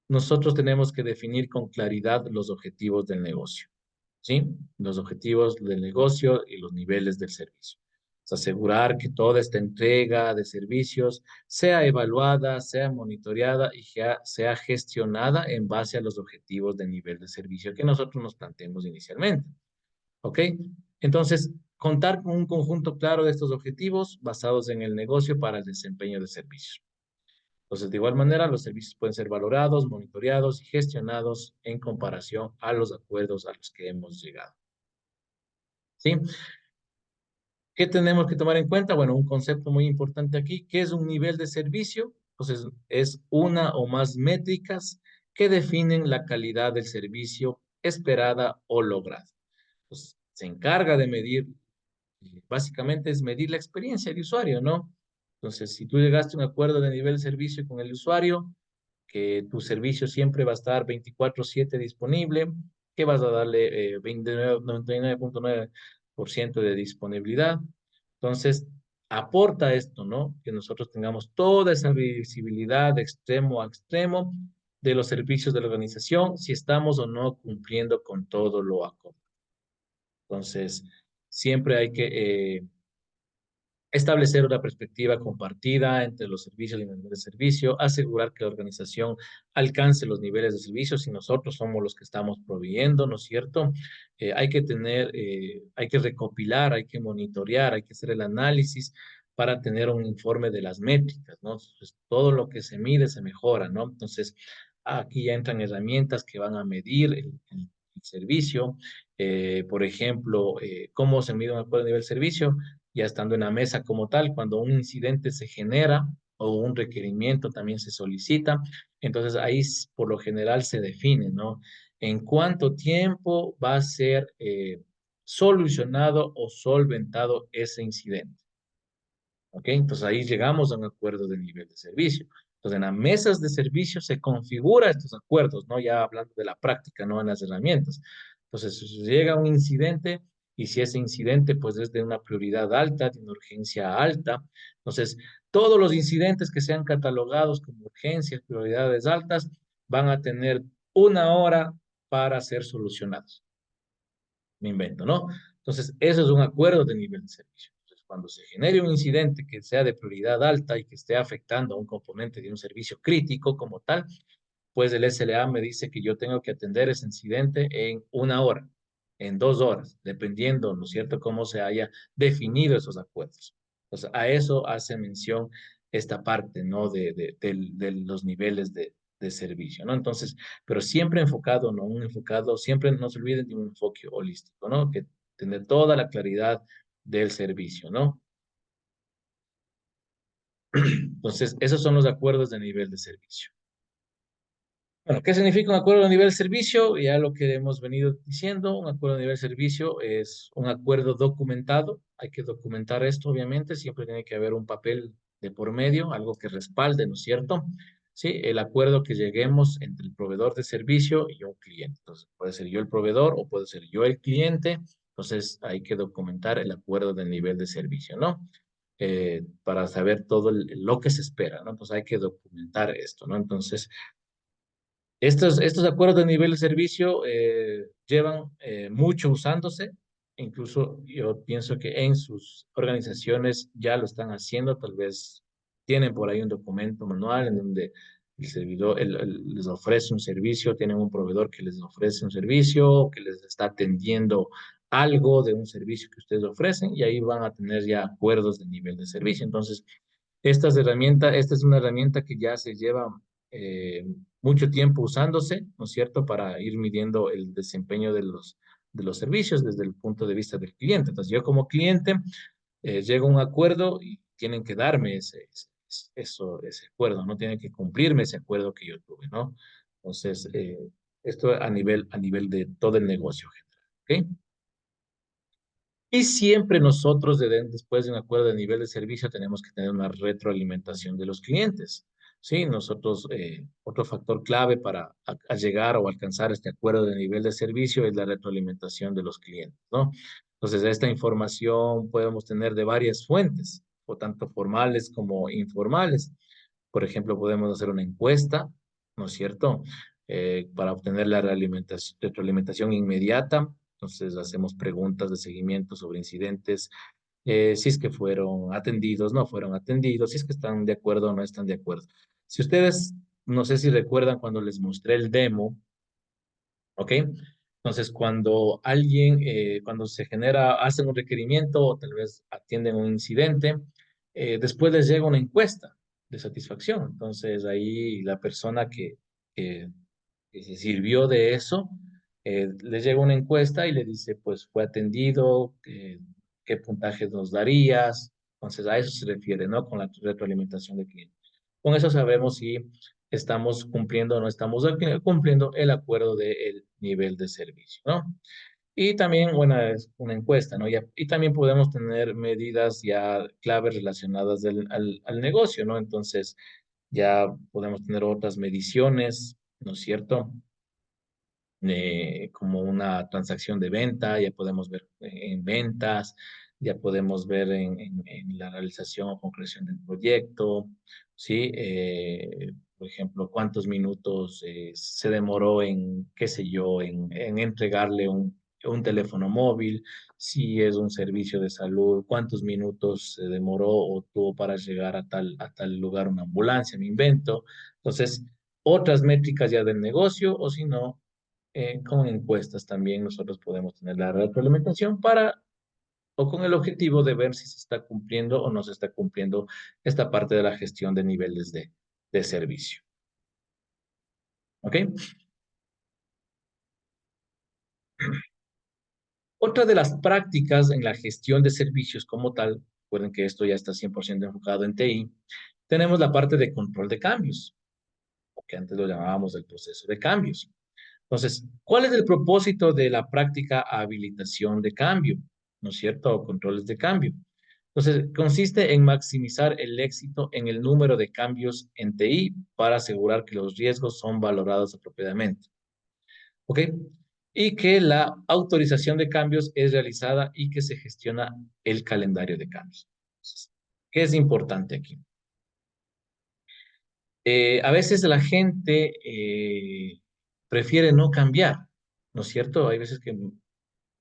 nosotros tenemos que definir con claridad los objetivos del negocio. ¿Sí? Los objetivos del negocio y los niveles del servicio. Es asegurar que toda esta entrega de servicios sea evaluada, sea monitoreada y sea gestionada en base a los objetivos de nivel de servicio que nosotros nos planteemos inicialmente. ¿Ok? Entonces, contar con un conjunto claro de estos objetivos basados en el negocio para el desempeño de servicios. Entonces, de igual manera, los servicios pueden ser valorados, monitoreados y gestionados en comparación a los acuerdos a los que hemos llegado. ¿Sí? ¿Qué tenemos que tomar en cuenta? Bueno, un concepto muy importante aquí, ¿qué es un nivel de servicio? Entonces, es una o más métricas que definen la calidad del servicio esperada o lograda. Pues, se encarga de medir, básicamente es medir la experiencia del usuario, ¿no? Entonces, si tú llegaste a un acuerdo de nivel de servicio con el usuario, que tu servicio siempre va a estar 24/7 disponible, que vas a darle 99.9% de disponibilidad. Entonces, aporta esto, ¿no? Que nosotros tengamos toda esa visibilidad de extremo a extremo de los servicios de la organización, si estamos o no cumpliendo con todo lo acordado. Entonces, siempre hay que establecer una perspectiva compartida entre los servicios y el nivel de servicio, asegurar que la organización alcance los niveles de servicio si nosotros somos los que estamos proveyendo, ¿no es cierto? Hay que recopilar, hay que monitorear, hay que hacer el análisis para tener un informe de las métricas, ¿no? Entonces, todo lo que se mide se mejora, ¿no? Entonces, aquí ya entran herramientas que van a medir servicio. Por ejemplo, ¿cómo se mide un acuerdo de nivel de servicio? Ya estando en la mesa como tal, cuando un incidente se genera o un requerimiento también se solicita, entonces ahí por lo general se define, ¿no? En cuánto tiempo va a ser solucionado o solventado ese incidente. ¿Ok? Entonces ahí llegamos a un acuerdo de nivel de servicio. Entonces en las mesas de servicio se configura estos acuerdos, ¿no? Ya hablando de la práctica, no en las herramientas. Entonces si llega un incidente y si ese incidente pues es de una prioridad alta, de una urgencia alta, entonces todos los incidentes que sean catalogados como urgencias, prioridades altas, van a tener una hora para ser solucionados. Me invento, ¿no? Entonces, eso es un acuerdo de nivel de servicio. Entonces, cuando se genere un incidente que sea de prioridad alta y que esté afectando a un componente de un servicio crítico como tal, pues el SLA me dice que yo tengo que atender ese incidente en una hora, en 2 horas, dependiendo, ¿no es cierto?, cómo se haya definido esos acuerdos. Entonces, a eso hace mención esta parte, ¿no?, de los niveles de servicio, ¿no? Entonces, pero siempre enfocado, ¿no? Un enfocado, siempre no se olviden de un enfoque holístico, ¿no? Que tener toda la claridad del servicio, ¿no? Entonces, esos son los acuerdos de nivel de servicio. Bueno, ¿qué significa un acuerdo a nivel servicio? Ya lo que hemos venido diciendo, un acuerdo a nivel servicio es un acuerdo documentado. Hay que documentar esto, obviamente. Siempre tiene que haber un papel de por medio, algo que respalde, ¿no es cierto? Sí, el acuerdo que lleguemos entre el proveedor de servicio y un cliente. Entonces, puede ser yo el proveedor o puede ser yo el cliente. Entonces, hay que documentar el acuerdo de nivel de servicio, ¿no? Para saber todo lo que se espera, ¿no? Entonces, hay que documentar esto, ¿no? Entonces, estos acuerdos de nivel de servicio llevan mucho usándose, incluso yo pienso que en sus organizaciones ya lo están haciendo, tal vez tienen por ahí un documento manual en donde el servidor les ofrece un servicio, tienen un proveedor que les ofrece un servicio, que les está atendiendo algo de un servicio que ustedes ofrecen y ahí van a tener ya acuerdos de nivel de servicio. Entonces, esta es una herramienta que ya se lleva mucho tiempo usándose, ¿no es cierto?, para ir midiendo el desempeño de los servicios desde el punto de vista del cliente. Entonces, yo como cliente llego a un acuerdo y tienen que darme ese acuerdo, no tienen que cumplirme ese acuerdo que yo tuve, ¿no? Entonces, esto a nivel de todo el negocio general, ¿ok? Y siempre nosotros, después de un acuerdo de nivel de servicio, tenemos que tener una retroalimentación de los clientes. Sí, nosotros, otro factor clave para llegar o alcanzar este acuerdo de nivel de servicio es la retroalimentación de los clientes, ¿no? Entonces, esta información podemos tener de varias fuentes, o tanto formales como informales. Por ejemplo, podemos hacer una encuesta, ¿no es cierto? Para obtener la retroalimentación inmediata. Entonces, hacemos preguntas de seguimiento sobre incidentes, si es que fueron atendidos, no fueron atendidos, si es que están de acuerdo o no están de acuerdo. Si ustedes, no sé si recuerdan cuando les mostré el demo, ¿ok? Entonces, cuando alguien, cuando se genera, hacen un requerimiento o tal vez atienden un incidente, después les llega una encuesta de satisfacción. Entonces, ahí la persona que se sirvió de eso, les llega una encuesta y le dice, pues fue atendido, qué puntaje nos darías. Entonces, a eso se refiere, ¿no? Con la retroalimentación de cliente. Con eso sabemos si estamos cumpliendo o no estamos cumpliendo el acuerdo del nivel de servicio, ¿no? Y también, bueno, es una encuesta, ¿no? Y también podemos tener medidas ya claves relacionadas al negocio, ¿no? Entonces, ya podemos tener otras mediciones, ¿no es cierto? Como una transacción de venta, ya podemos ver en ventas, ya podemos ver en la realización o concreción del proyecto, ¿sí? Por ejemplo, cuántos minutos se demoró en, qué sé yo, en entregarle un teléfono móvil, si es un servicio de salud, cuántos minutos se demoró o tuvo para llegar a tal lugar una ambulancia, me invento. Entonces, otras métricas ya del negocio, o si no, con encuestas también nosotros podemos tener la retroalimentación para, o con el objetivo de ver si se está cumpliendo o no se está cumpliendo esta parte de la gestión de niveles de servicio. ¿Ok? Otra de las prácticas en la gestión de servicios como tal, recuerden que esto ya está 100% enfocado en TI, tenemos la parte de control de cambios, o que antes lo llamábamos el proceso de cambios. Entonces, ¿cuál es el propósito de la práctica habilitación de cambio? ¿No es cierto? O controles de cambio. Entonces, consiste en maximizar el éxito en el número de cambios en TI para asegurar que los riesgos son valorados apropiadamente. ¿Ok? Y que la autorización de cambios es realizada y que se gestiona el calendario de cambios. Entonces, ¿qué es importante aquí? A veces la gente prefiere no cambiar, ¿no es cierto? Hay veces que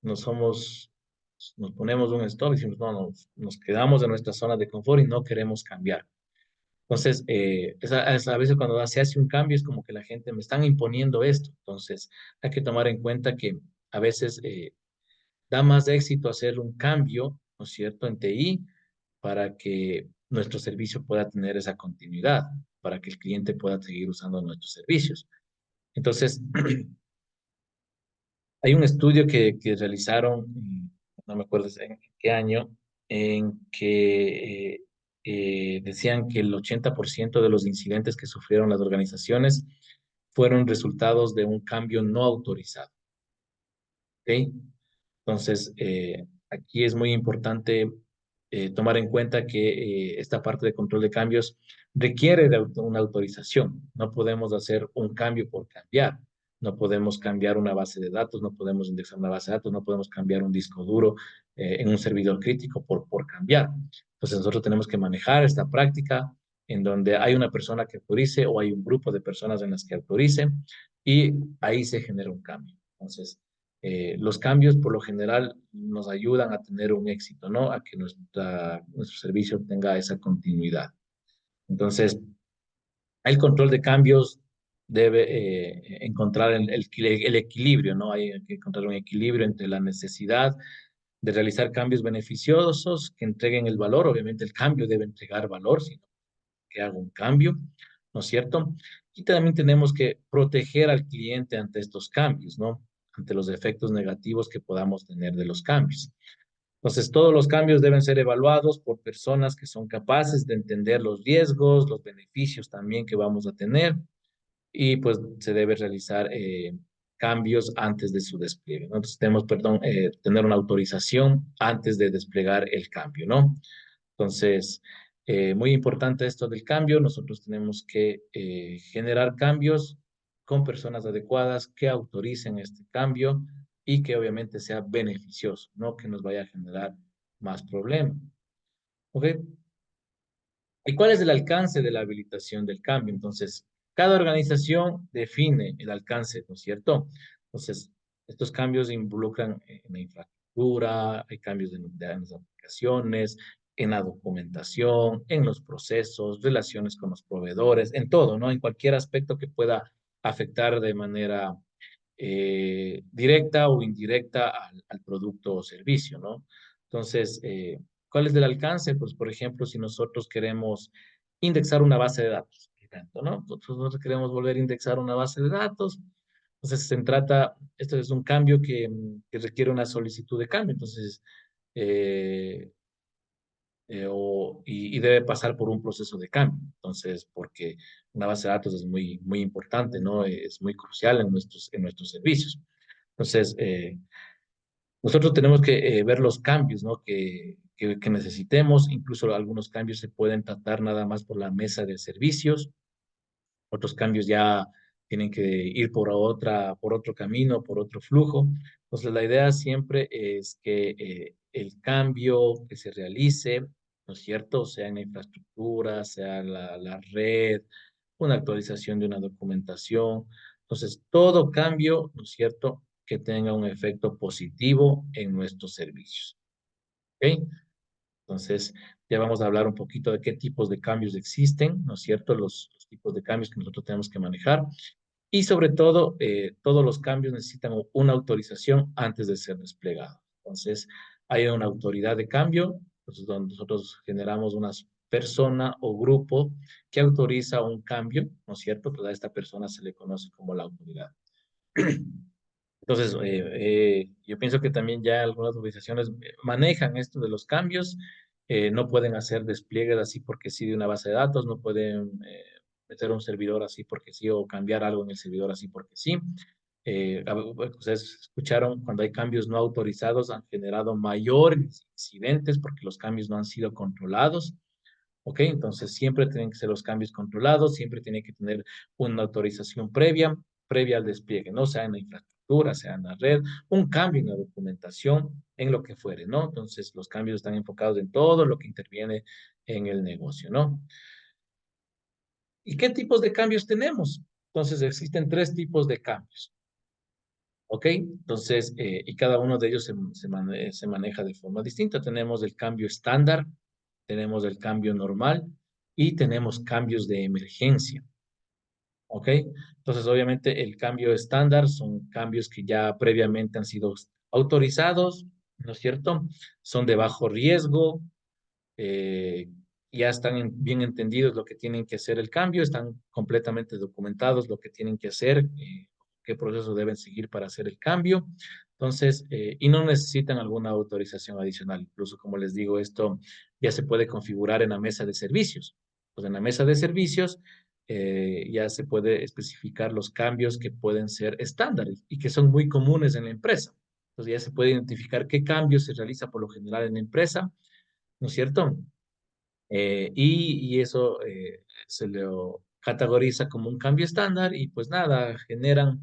no somos, nos ponemos un stop y decimos, no, nos quedamos en nuestra zona de confort y no queremos cambiar. Entonces, a veces cuando se hace un cambio es como que la gente me están imponiendo esto. Entonces, hay que tomar en cuenta que a veces da más éxito hacer un cambio, ¿no es cierto?, en TI para que nuestro servicio pueda tener esa continuidad, para que el cliente pueda seguir usando nuestros servicios. Entonces, hay un estudio que realizaron, no me acuerdo en qué año, en que decían que el 80% de los incidentes que sufrieron las organizaciones fueron resultados de un cambio no autorizado. ¿Ok? Entonces, aquí es muy importante tomar en cuenta que esta parte de control de cambios requiere de una autorización. No podemos hacer un cambio por cambiar. No podemos cambiar una base de datos, no podemos indexar una base de datos, no podemos cambiar un disco duro en un servidor crítico por cambiar. Entonces, nosotros tenemos que manejar esta práctica en donde hay una persona que autorice o hay un grupo de personas en las que autorice y ahí se genera un cambio. Entonces, los cambios por lo general nos ayudan a tener un éxito, ¿no? A que nuestro servicio tenga esa continuidad. Entonces, el control de cambios debe encontrar el equilibrio, ¿no? Hay que encontrar un equilibrio entre la necesidad de realizar cambios beneficiosos que entreguen el valor. Obviamente el cambio debe entregar valor, sino que haga un cambio, ¿no es cierto? Y también tenemos que proteger al cliente ante estos cambios, ¿no? Ante los efectos negativos que podamos tener de los cambios. Entonces, todos los cambios deben ser evaluados por personas que son capaces de entender los riesgos, los beneficios también que vamos a tener y pues se debe realizar cambios antes de su despliegue, ¿no? Entonces, tenemos, perdón, tener una autorización antes de desplegar el cambio, ¿no? Entonces, muy importante esto del cambio. Nosotros tenemos que generar cambios con personas adecuadas que autoricen este cambio y que obviamente sea beneficioso, no que nos vaya a generar más problemas. ¿Ok? ¿Y cuál es el alcance de la habilitación del cambio? Entonces, cada organización define el alcance, ¿no es cierto? Entonces, estos cambios involucran en la infraestructura, hay cambios en las aplicaciones, en la documentación, en los procesos, relaciones con los proveedores, en todo, ¿no? En cualquier aspecto que pueda afectar de manera directa o indirecta al producto o servicio, ¿no? Entonces, ¿cuál es el alcance? Pues, por ejemplo, si nosotros queremos indexar una base de datos, por ejemplo, ¿no? Nosotros queremos volver a indexar una base de datos, entonces esto es un cambio que requiere una solicitud de cambio, entonces, eh, y debe pasar por un proceso de cambio. Entonces, porque una base de datos es muy, muy importante, ¿no? Es muy crucial en nuestros servicios. Entonces, nosotros tenemos que ver los cambios, ¿no? Que necesitemos. Incluso algunos cambios se pueden tratar nada más por la mesa de servicios. Otros cambios ya tienen que ir por otro camino, por otro flujo. Entonces, la idea siempre es que el cambio que se realice, ¿no es cierto? Sea en la infraestructura, sea la red, una actualización de una documentación. Entonces, todo cambio, ¿no es cierto?, que tenga un efecto positivo en nuestros servicios. ¿Ok? Entonces, ya vamos a hablar un poquito de qué tipos de cambios existen, ¿no es cierto? Los tipos de cambios que nosotros tenemos que manejar. Y sobre todo, todos los cambios necesitan una autorización antes de ser desplegados. Entonces, hay una autoridad de cambio, pues, donde nosotros generamos una persona o grupo que autoriza un cambio, ¿no es cierto? Pues a esta persona se le conoce como la autoridad. Entonces, yo pienso que también ya algunas organizaciones manejan esto de los cambios, no pueden hacer despliegues así porque sí de una base de datos, no pueden meter un servidor así porque sí o cambiar algo en el servidor así porque sí. Ustedes escucharon, cuando hay cambios no autorizados han generado mayores incidentes porque los cambios no han sido controlados. ¿Ok? Entonces siempre tienen que ser los cambios controlados, siempre tiene que tener una autorización previa al despliegue, ¿no? Sea en la infraestructura, sea en la red, un cambio en la documentación, en lo que fuere, ¿no? Entonces los cambios están enfocados en todo lo que interviene en el negocio, ¿no? ¿Y qué tipos de cambios tenemos? Entonces existen tres tipos de cambios. ¿Ok? Entonces, y cada uno de ellos se maneja de forma distinta. Tenemos el cambio estándar, tenemos el cambio normal y tenemos cambios de emergencia. ¿Ok? Entonces, obviamente, el cambio estándar son cambios que ya previamente han sido autorizados, ¿no es cierto? Son de bajo riesgo, eh, ya están bien entendidos lo que tienen que hacer el cambio, están completamente documentados lo que tienen que hacer, qué proceso deben seguir para hacer el cambio. Entonces, y no necesitan alguna autorización adicional. Incluso, como les digo, esto ya se puede configurar en la mesa de servicios. Pues en la mesa de servicios ya se puede especificar los cambios que pueden ser estándares y que son muy comunes en la empresa. Entonces ya se puede identificar qué cambios se realiza por lo general en la empresa, ¿no es cierto? Y eso se lo categoriza como un cambio estándar y pues nada, generan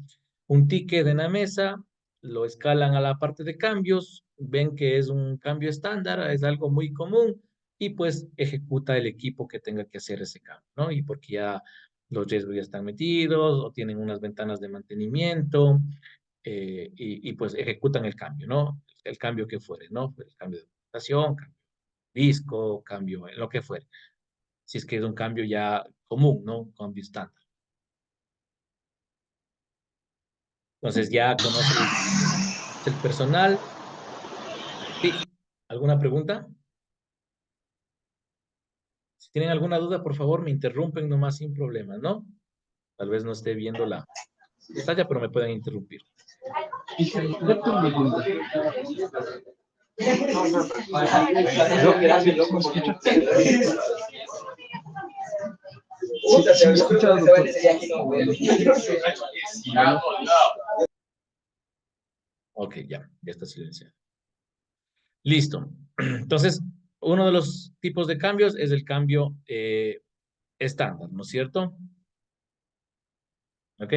un ticket en la mesa, lo escalan a la parte de cambios, ven que es un cambio estándar, es algo muy común y pues ejecuta el equipo que tenga que hacer ese cambio, ¿no? Y porque ya los riesgos ya están metidos o tienen unas ventanas de mantenimiento y pues ejecutan el cambio, ¿no? El cambio que fuere, ¿no? El cambio de documentación, cambio de disco, cambio en lo que fuere si es que es un cambio ya común, ¿no? Un cambio estándar. Entonces ya conoce el personal. Sí, ¿alguna pregunta? Si tienen alguna duda, por favor, me interrumpen nomás sin problema, ¿no? Tal vez no esté viendo la pantalla, pero me pueden interrumpir. Sí, me escucha, doctor. Ok, ya está silenciado. Listo. Entonces, uno de los tipos de cambios es el cambio estándar, ¿no es cierto? ¿Ok?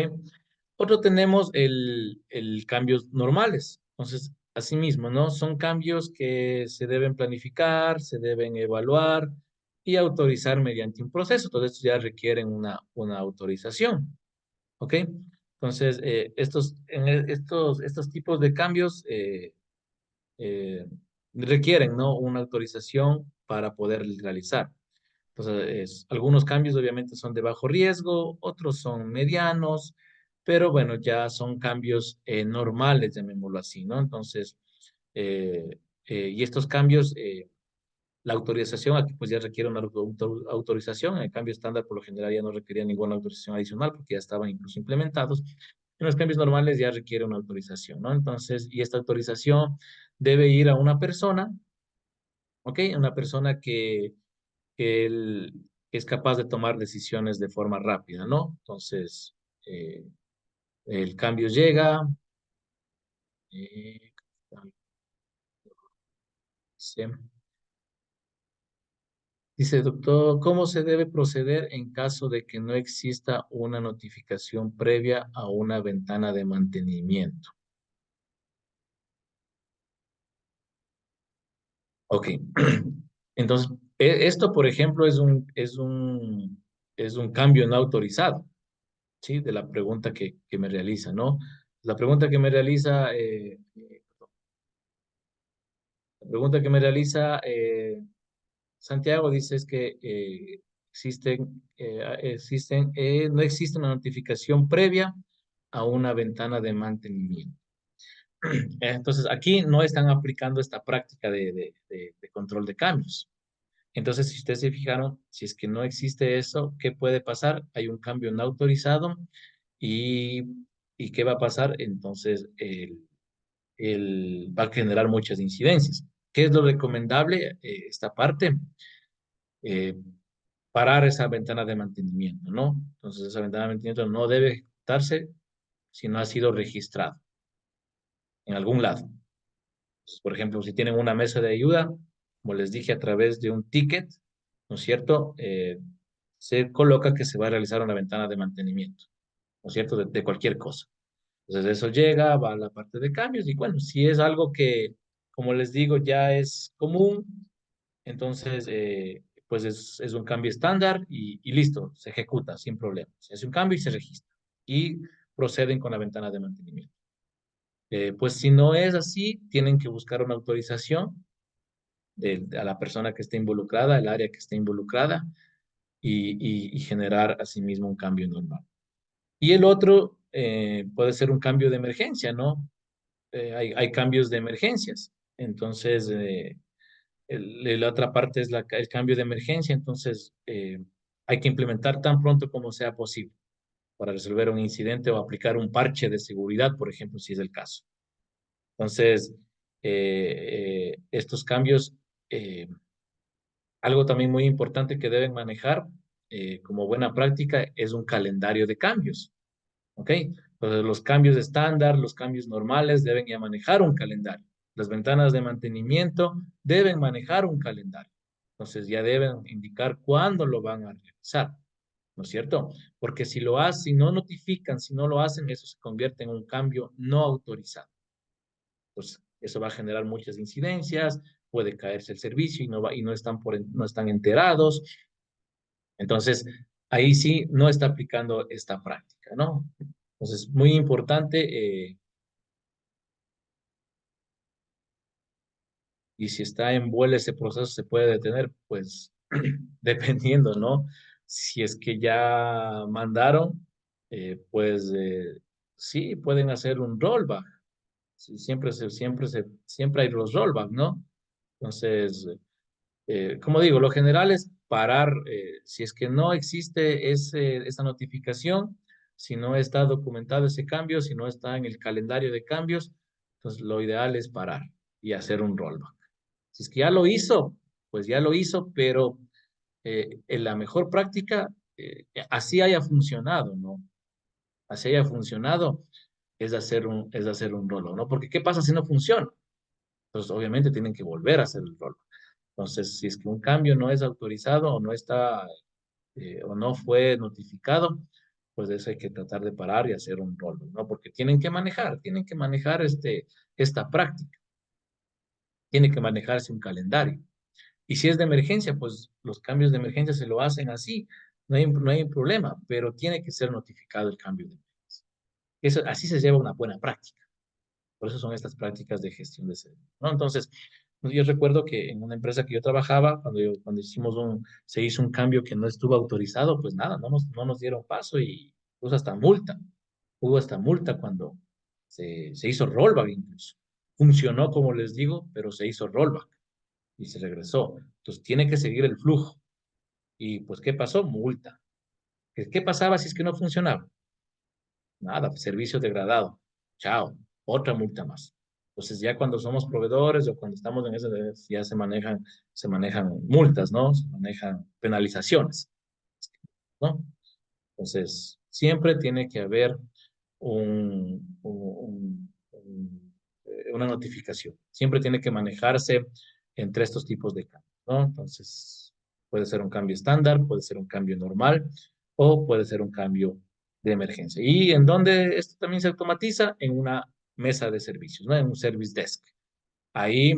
Otro tenemos el cambios normales. Entonces, asimismo, ¿no? Son cambios que se deben planificar, se deben evaluar y autorizar mediante un proceso. Todo esto ya requieren una autorización. ¿Ok? Entonces, estos tipos de cambios eh, requieren, ¿no? Una autorización para poder realizar. Entonces, algunos cambios obviamente son de bajo riesgo, otros son medianos, pero bueno, ya son cambios normales, llamémoslo así, ¿no? Entonces, y estos cambios, la autorización aquí pues ya requiere una autorización, el cambio estándar por lo general ya no requería ninguna autorización adicional porque ya estaban incluso implementados. En los cambios normales ya requiere una autorización, ¿no? Entonces, y esta autorización debe ir a una persona, ¿ok? Una persona que él es capaz de tomar decisiones de forma rápida, ¿no? Entonces, eh, el cambio llega, eh, dice, dice, doctor, ¿cómo se debe proceder en caso de que no exista una notificación previa a una ventana de mantenimiento? Ok. Entonces, esto, por ejemplo, es un cambio no autorizado, ¿sí? De la pregunta que me realiza, ¿no? La pregunta que me realiza, la pregunta que me realiza Santiago dice es que no existe una notificación previa a una ventana de mantenimiento. Entonces, aquí no están aplicando esta práctica de control de cambios. Entonces, si ustedes se fijaron, si es que no existe eso, ¿qué puede pasar? Hay un cambio no autorizado y ¿Y qué va a pasar? Entonces, va a generar muchas incidencias. ¿Qué es lo recomendable? Esta parte, eh, parar esa ventana de mantenimiento, ¿no? Entonces, esa ventana de mantenimiento no debe ejecutarse si no ha sido registrado en algún lado. Entonces, por ejemplo, si tienen una mesa de ayuda, como les dije, a través de un ticket, ¿no es cierto? Se coloca que se va a realizar una ventana de mantenimiento, ¿no es cierto? De cualquier cosa. Entonces eso llega, va a la parte de cambios y bueno, si es algo que, como les digo, ya es común, entonces pues es un cambio estándar y listo, se ejecuta sin problema. Se hace un cambio y se registra y proceden con la ventana de mantenimiento. Pues si no es así, tienen que buscar una autorización a la persona que esté involucrada, el área que esté involucrada y generar asimismo un cambio normal. Y el otro puede ser un cambio de emergencia, ¿no? Hay cambios de emergencias. Entonces, la otra parte es el cambio de emergencia. Entonces, hay que implementar tan pronto como sea posible para resolver un incidente o aplicar un parche de seguridad, por ejemplo, si es el caso. Entonces, estos cambios, eh, algo también muy importante que deben manejar como buena práctica es un calendario de cambios. ¿Ok? Entonces, los cambios estándar, los cambios normales deben ya manejar un calendario. Las ventanas de mantenimiento deben manejar un calendario. Entonces, ya deben indicar cuándo lo van a realizar, ¿no es cierto? Porque si lo hacen, si no notifican, si no lo hacen, eso se convierte en un cambio no autorizado. Entonces, eso va a generar muchas incidencias, puede caerse el servicio y no están enterados. Entonces, ahí sí no está aplicando esta práctica, ¿no? Entonces, muy importante, y si está en vuelo ese proceso se puede detener, pues dependiendo, ¿no? Si es que ya mandaron, pues sí, pueden hacer un rollback. Sí, siempre hay los rollback, ¿no? Entonces, como digo, lo general es parar, si es que no existe esa notificación, si no está documentado ese cambio, si no está en el calendario de cambios, entonces lo ideal es parar y hacer un rollback. Si es que ya lo hizo, pues ya lo hizo, pero en la mejor práctica, así haya funcionado, ¿no? Así haya funcionado, es hacer un rollback, ¿no? Porque ¿qué pasa si no funciona? Entonces, obviamente tienen que volver a hacer el rollback. Entonces, si es que un cambio no es autorizado o no está o no fue notificado, pues eso hay que tratar de parar y hacer un rollback, ¿no? Porque tienen que manejar esta práctica, tiene que manejarse un calendario. Y si es de emergencia, pues los cambios de emergencia se lo hacen así, no hay problema, pero tiene que ser notificado el cambio de emergencia. Eso, así se lleva una buena práctica. Por eso son estas prácticas de gestión de servicio, ¿no? Entonces, yo recuerdo que en una empresa que yo trabajaba, cuando se hizo un cambio que no estuvo autorizado, pues nada, no nos dieron paso y puso hasta multa. Hubo hasta multa cuando se hizo rollback incluso. Funcionó, como les digo, pero se hizo rollback y se regresó. Entonces, tiene que seguir el flujo. Y pues, ¿qué pasó? Multa. ¿Qué pasaba si es que no funcionaba? Nada, servicio degradado. Chao, otra multa más. Entonces ya cuando somos proveedores o cuando estamos en ese, ya se manejan multas, ¿no? Se manejan penalizaciones, ¿no? Entonces, siempre tiene que haber una notificación. Siempre tiene que manejarse entre estos tipos de cambios, ¿no? Entonces, puede ser un cambio estándar, puede ser un cambio normal o puede ser un cambio de emergencia. ¿Y en dónde esto también se automatiza? En una mesa de servicios, ¿no? En un service desk. Ahí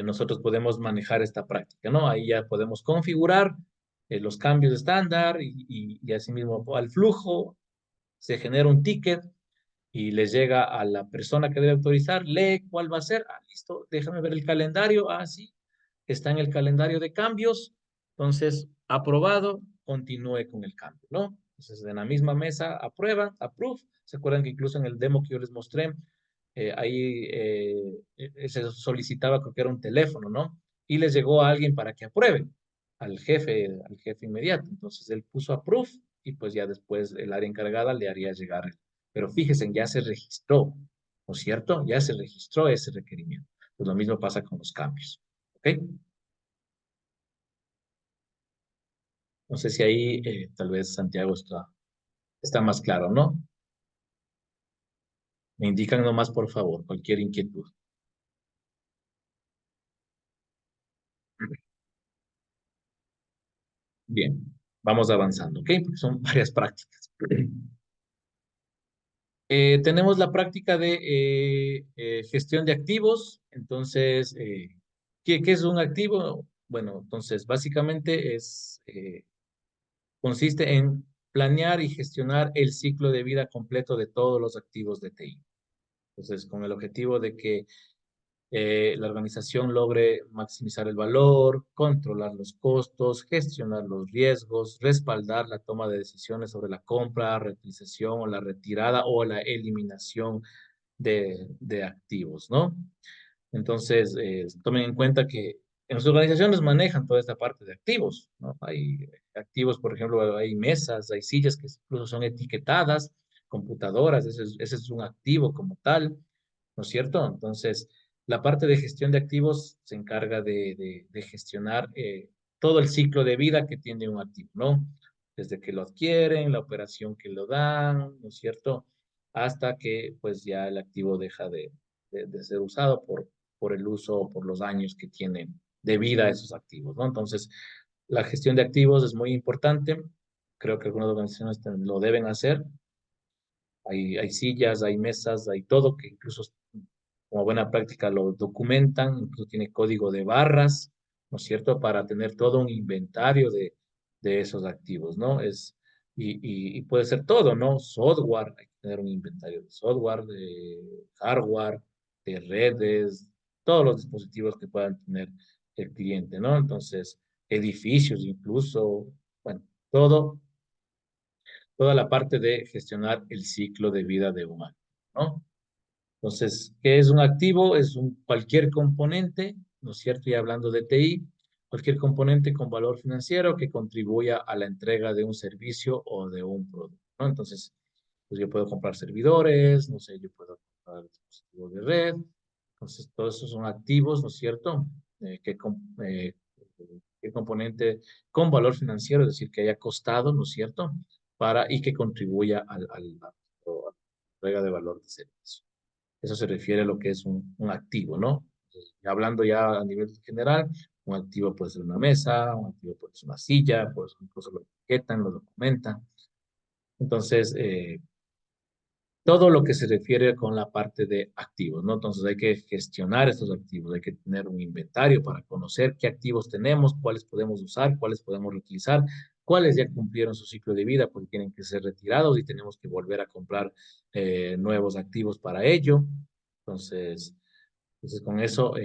nosotros podemos manejar esta práctica, ¿no? Ahí ya podemos configurar los cambios estándar y asimismo al flujo se genera un ticket y les llega a la persona que debe autorizar, lee cuál va a ser, listo, déjame ver el calendario, sí, está en el calendario de cambios, entonces, aprobado, continúe con el cambio, ¿no? Entonces, en la misma mesa, aprueban, approve, se acuerdan que incluso en el demo que yo les mostré, ahí se solicitaba, creo que era un teléfono, ¿no? Y les llegó a alguien para que apruebe, al jefe inmediato, entonces él puso approve y pues ya después el área encargada le haría llegar pero fíjense, ya se registró, ¿no es cierto? Ya se registró ese requerimiento. Pues lo mismo pasa con los cambios, ¿ok? No sé si ahí tal vez Santiago está más claro, ¿no? Me indican nomás, por favor, cualquier inquietud. Bien, vamos avanzando, ¿ok? Porque son varias prácticas. Tenemos la práctica de gestión de activos. Entonces, ¿qué es un activo? Bueno, entonces, básicamente consiste en planear y gestionar el ciclo de vida completo de todos los activos de TI. Entonces, con el objetivo de que la organización logre maximizar el valor, controlar los costos, gestionar los riesgos, respaldar la toma de decisiones sobre la compra, reutilización o la retirada o la eliminación de activos, ¿no? Entonces, tomen en cuenta que en las organizaciones manejan toda esta parte de activos, ¿no? Hay activos, por ejemplo, hay mesas, hay sillas que incluso son etiquetadas, computadoras, ese es un activo como tal, ¿no es cierto? Entonces, la parte de gestión de activos se encarga de gestionar todo el ciclo de vida que tiene un activo, ¿no? Desde que lo adquieren, la operación que lo dan, ¿no es cierto? Hasta que pues ya el activo deja de ser usado por el uso, por los años que tienen de vida esos activos, ¿no? Entonces, la gestión de activos es muy importante. Creo que algunas organizaciones lo deben hacer. Hay sillas, hay mesas, hay todo que incluso como buena práctica lo documentan, incluso tiene código de barras, ¿no es cierto? Para tener todo un inventario de esos activos, ¿no? Y puede ser todo, ¿no? Software, hay que tener un inventario de software, de hardware, de redes, todos los dispositivos que puedan tener el cliente, ¿no? Entonces, edificios incluso, bueno, toda la parte de gestionar el ciclo de vida de un activo, ¿no? Entonces, ¿qué es un activo? Es cualquier componente, ¿no es cierto? Y hablando de TI, cualquier componente con valor financiero que contribuya a la entrega de un servicio o de un producto, ¿no? Entonces, pues yo puedo comprar servidores, no sé, yo puedo comprar dispositivos de red. Entonces, todos esos son activos, ¿no es cierto? Que componente con valor financiero, es decir, que haya costado, ¿no es cierto? Y que contribuya a la entrega de valor de servicio. Eso se refiere a lo que es un activo, ¿no? Entonces, hablando ya a nivel general, un activo puede ser una mesa, un activo puede ser una silla, pues incluso lo etiquetan, lo documentan. Entonces, todo lo que se refiere con la parte de activos, ¿no? Entonces hay que gestionar estos activos, hay que tener un inventario para conocer qué activos tenemos, cuáles podemos usar, cuáles podemos reutilizar, cuáles ya cumplieron su ciclo de vida porque tienen que ser retirados y tenemos que volver a comprar nuevos activos para ello. Entonces, con eso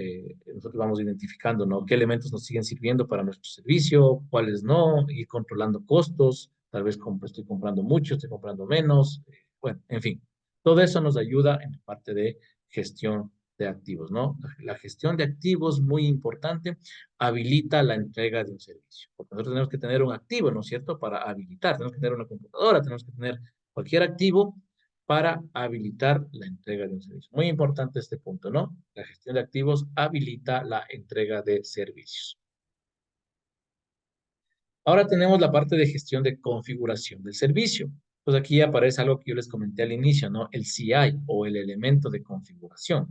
nosotros vamos identificando, ¿no? ¿Qué elementos nos siguen sirviendo para nuestro servicio? ¿Cuáles no? Ir controlando costos. Tal vez estoy comprando mucho, estoy comprando menos. Bueno, en fin, todo eso nos ayuda en la parte de gestión de activos, ¿no? La gestión de activos, muy importante, habilita la entrega de un servicio. Porque nosotros tenemos que tener un activo, ¿no es cierto? Para habilitar. Tenemos que tener una computadora, tenemos que tener cualquier activo para habilitar la entrega de un servicio. Muy importante este punto, ¿no? La gestión de activos habilita la entrega de servicios. Ahora tenemos la parte de gestión de configuración del servicio. Pues aquí aparece algo que yo les comenté al inicio, ¿no? El CI o el elemento de configuración.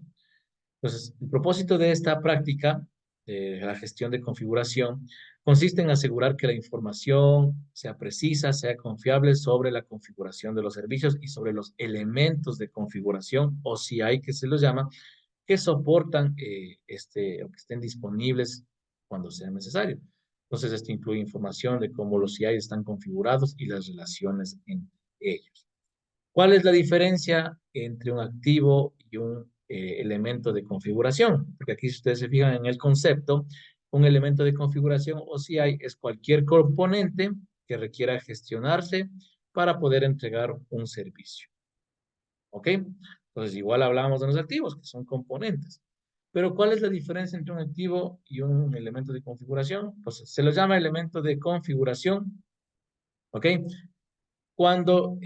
Entonces, el propósito de esta práctica, de la gestión de configuración, consiste en asegurar que la información sea precisa, sea confiable sobre la configuración de los servicios y sobre los elementos de configuración o CI que se los llama, que soportan o que estén disponibles cuando sea necesario. Entonces, esto incluye información de cómo los CI están configurados y las relaciones entre ellos. ¿Cuál es la diferencia entre un activo y un elemento de configuración? Porque aquí, si ustedes se fijan en el concepto, un elemento de configuración o CI es cualquier componente que requiera gestionarse para poder entregar un servicio. ¿Ok? Entonces, igual hablábamos de los activos, que son componentes. Pero, ¿cuál es la diferencia entre un activo y un elemento de configuración? Pues se los llama elemento de configuración, ¿ok? Cuando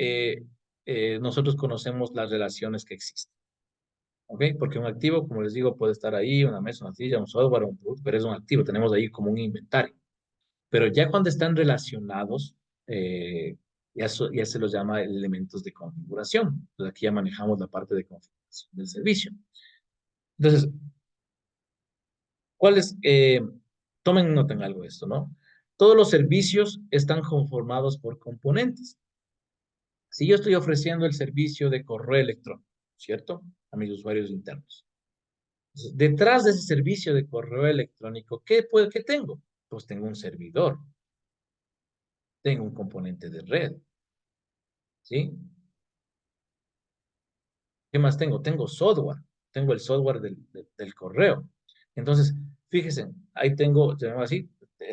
nosotros conocemos las relaciones que existen. ¿Ok? Porque un activo, como les digo, puede estar ahí, una mesa, una silla, un software, un producto, pero es un activo, tenemos ahí como un inventario. Pero ya cuando están relacionados, ya se los llama elementos de configuración. Entonces aquí ya manejamos la parte de configuración del servicio. Entonces, ¿cuáles? Tomen nota en algo de esto, ¿no? Todos los servicios están conformados por componentes. Si yo estoy ofreciendo el servicio de correo electrónico, ¿cierto? A mis usuarios internos. Entonces, detrás de ese servicio de correo electrónico, ¿qué tengo? Pues tengo un servidor, tengo un componente de red, ¿sí? ¿Qué más tengo? Tengo software, tengo el software del correo. Entonces, fíjense, ahí tengo, llamémoslo así,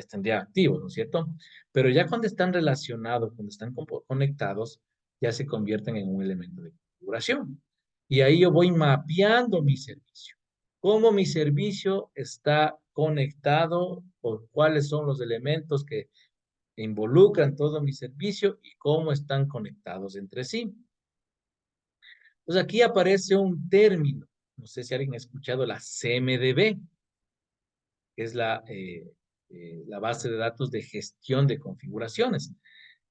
tendría activos, ¿no es cierto? Pero ya cuando están relacionados, cuando están conectados, ya se convierten en un elemento de configuración. Y ahí yo voy mapeando mi servicio. Cómo mi servicio está conectado, por cuáles son los elementos que involucran todo mi servicio y cómo están conectados entre sí. Entonces aquí aparece un término, no sé si alguien ha escuchado la CMDB, que es la base de datos de gestión de configuraciones.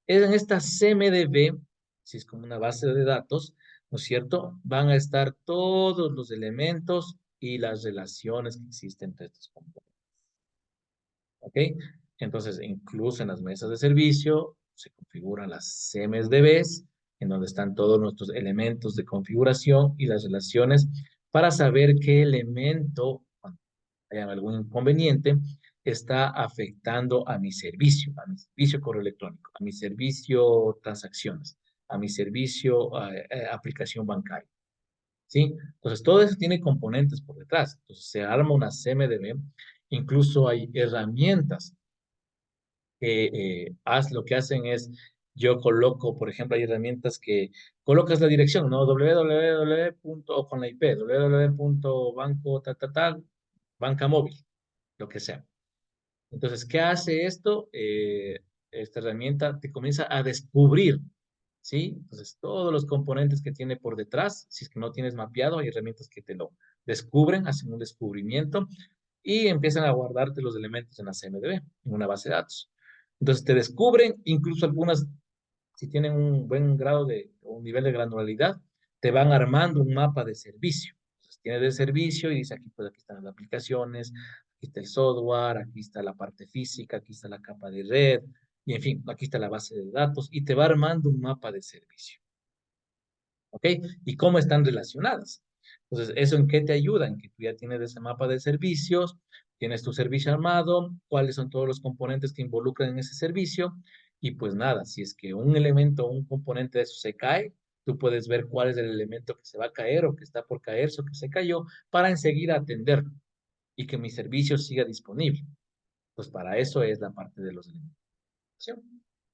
En esta CMDB, si es como una base de datos, ¿no es cierto? Van a estar todos los elementos y las relaciones que existen entre estos componentes. ¿Ok? Entonces, incluso en las mesas de servicio se configuran las CMSDBs, en donde están todos nuestros elementos de configuración y las relaciones para saber qué elemento, cuando haya algún inconveniente, está afectando a mi servicio correo electrónico, a mi servicio transacciones, a mi servicio aplicación bancaria. ¿Sí? Entonces, todo eso tiene componentes por detrás. Entonces, se arma una CMDB, incluso hay herramientas que lo que hacen es, yo coloco, por ejemplo, hay herramientas que colocas la dirección, ¿no? www. O con la IP, www.banco, banca móvil, lo que sea. Entonces, ¿qué hace esto? Esta herramienta te comienza a descubrir, ¿sí? Entonces, todos los componentes que tiene por detrás, si es que no tienes mapeado, hay herramientas que te lo descubren, hacen un descubrimiento y empiezan a guardarte los elementos en la CMDB, en una base de datos. Entonces, te descubren, incluso algunas, si tienen un buen grado o un nivel de granularidad, te van armando un mapa de servicio. Entonces, tienes de servicio y dice aquí, pues aquí están las aplicaciones, aquí está el software, aquí está la parte física, aquí está la capa de red, y en fin, aquí está la base de datos, y te va armando un mapa de servicio. ¿Ok? ¿Y cómo están relacionadas? Entonces, ¿eso en qué te ayuda? En que tú ya tienes ese mapa de servicios, tienes tu servicio armado, cuáles son todos los componentes que involucran en ese servicio, y pues nada, si es que un elemento o un componente de eso se cae, tú puedes ver cuál es el elemento que se va a caer o que está por caerse o que se cayó para enseguida atenderlo y que mi servicio siga disponible. Pues para eso es la parte de los elementos.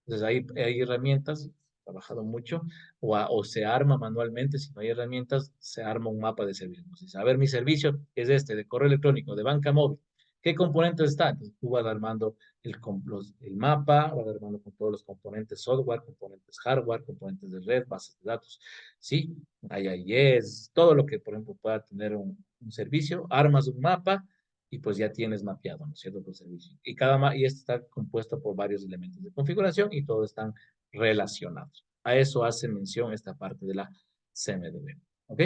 Entonces hay herramientas, he trabajado mucho, o se arma manualmente, si no hay herramientas, se arma un mapa de servicios. Entonces, a ver, mi servicio es este, de correo electrónico, de banca móvil. ¿Qué componentes están? Entonces, tú vas armando el mapa, vas armando con todos los componentes software, componentes hardware, componentes de red, bases de datos, ¿sí? Hay IIS, todo lo que, por ejemplo, pueda tener un servicio, armas un mapa y pues ya tienes mapeado, ¿no es cierto?, tu servicio. Y este está compuesto por varios elementos de configuración y todos están relacionados. A eso hace mención esta parte de la CMDB. ¿Ok?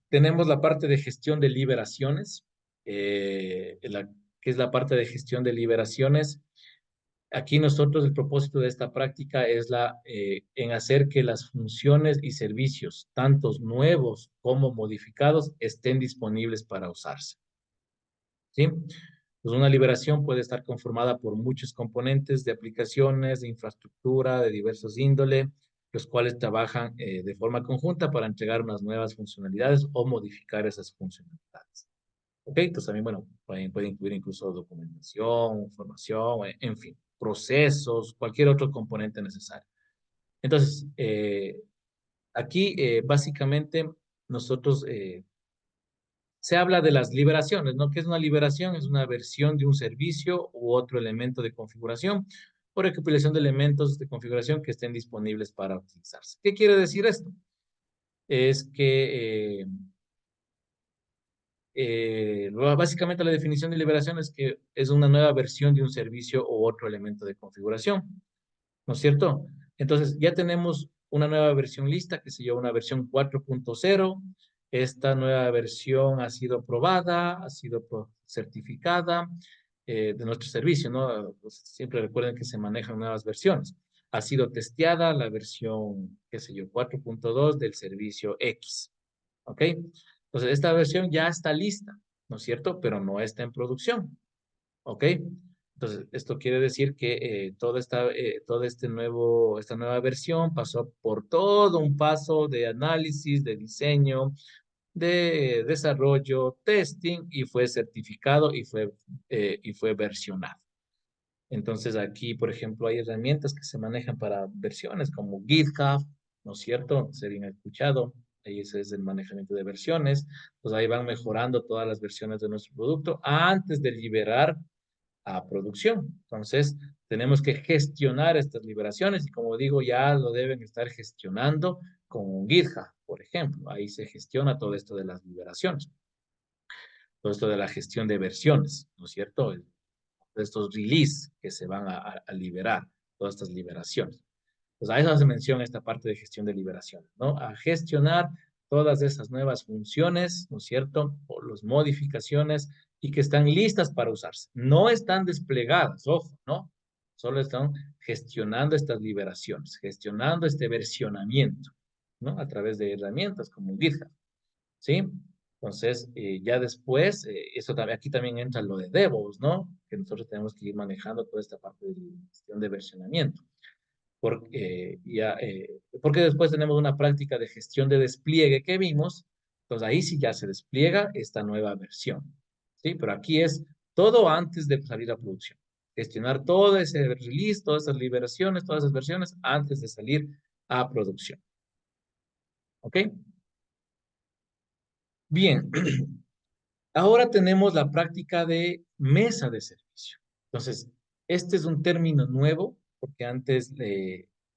Tenemos la parte de gestión de liberaciones, que es la parte de gestión de liberaciones. Aquí nosotros el propósito de esta práctica es en hacer que las funciones y servicios, tantos nuevos como modificados, estén disponibles para usarse. ¿Sí? Pues una liberación puede estar conformada por muchos componentes de aplicaciones, de infraestructura, de diversos índole, los cuales trabajan de forma conjunta para entregar unas nuevas funcionalidades o modificar esas funcionalidades. ¿Ok? Entonces también, bueno, puede incluir incluso documentación, información, en fin, procesos, cualquier otro componente necesario. Entonces, aquí básicamente nosotros se habla de las liberaciones, ¿no? ¿Qué es una liberación? Es una versión de un servicio u otro elemento de configuración o recopilación de elementos de configuración que estén disponibles para utilizarse. ¿Qué quiere decir esto? Es que básicamente la definición de liberación es que es una nueva versión de un servicio u otro elemento de configuración, ¿no es cierto? Entonces, ya tenemos una nueva versión lista, que se llama una versión 4.0. Esta nueva versión ha sido probada, ha sido certificada de nuestro servicio, ¿no? Pues, siempre recuerden que se manejan nuevas versiones. Ha sido testeada la versión, qué sé yo, 4.2 del servicio X, ¿ok? Entonces, esta versión ya está lista, ¿no es cierto? Pero no está en producción. ¿Ok? Entonces, esto quiere decir que esta nueva versión pasó por todo un paso de análisis, de diseño, de desarrollo, testing y fue certificado y fue versionado. Entonces, aquí, por ejemplo, hay herramientas que se manejan para versiones como GitHub, ¿no es cierto? Se bien escuchado. Ahí ese es el manejamiento de versiones. Pues ahí van mejorando todas las versiones de nuestro producto antes de liberar a producción. Entonces, tenemos que gestionar estas liberaciones y como digo, ya lo deben estar gestionando con GitHub, por ejemplo. Ahí se gestiona todo esto de las liberaciones, todo esto de la gestión de versiones, ¿no es cierto? De estos release que se van a liberar, todas estas liberaciones. Pues a eso hace mención esta parte de gestión de liberaciones, ¿no? A gestionar todas esas nuevas funciones, ¿no es cierto? O las modificaciones y que están listas para usarse. No están desplegadas, ojo, ¿no? Solo están gestionando estas liberaciones, gestionando este versionamiento, ¿no? A través de herramientas como GitHub, ¿sí? Entonces, ya después, aquí también entra lo de DevOps, ¿no? Que nosotros tenemos que ir manejando toda esta parte de gestión de versionamiento porque después tenemos una práctica de gestión de despliegue que vimos, entonces ahí sí ya se despliega esta nueva versión, ¿sí? Pero aquí es todo antes de salir a producción. Gestionar todo ese release, todas esas liberaciones, todas esas versiones antes de salir a producción, ¿ok? Bien, ahora tenemos la práctica de mesa de servicio. Entonces, este es un término nuevo, porque antes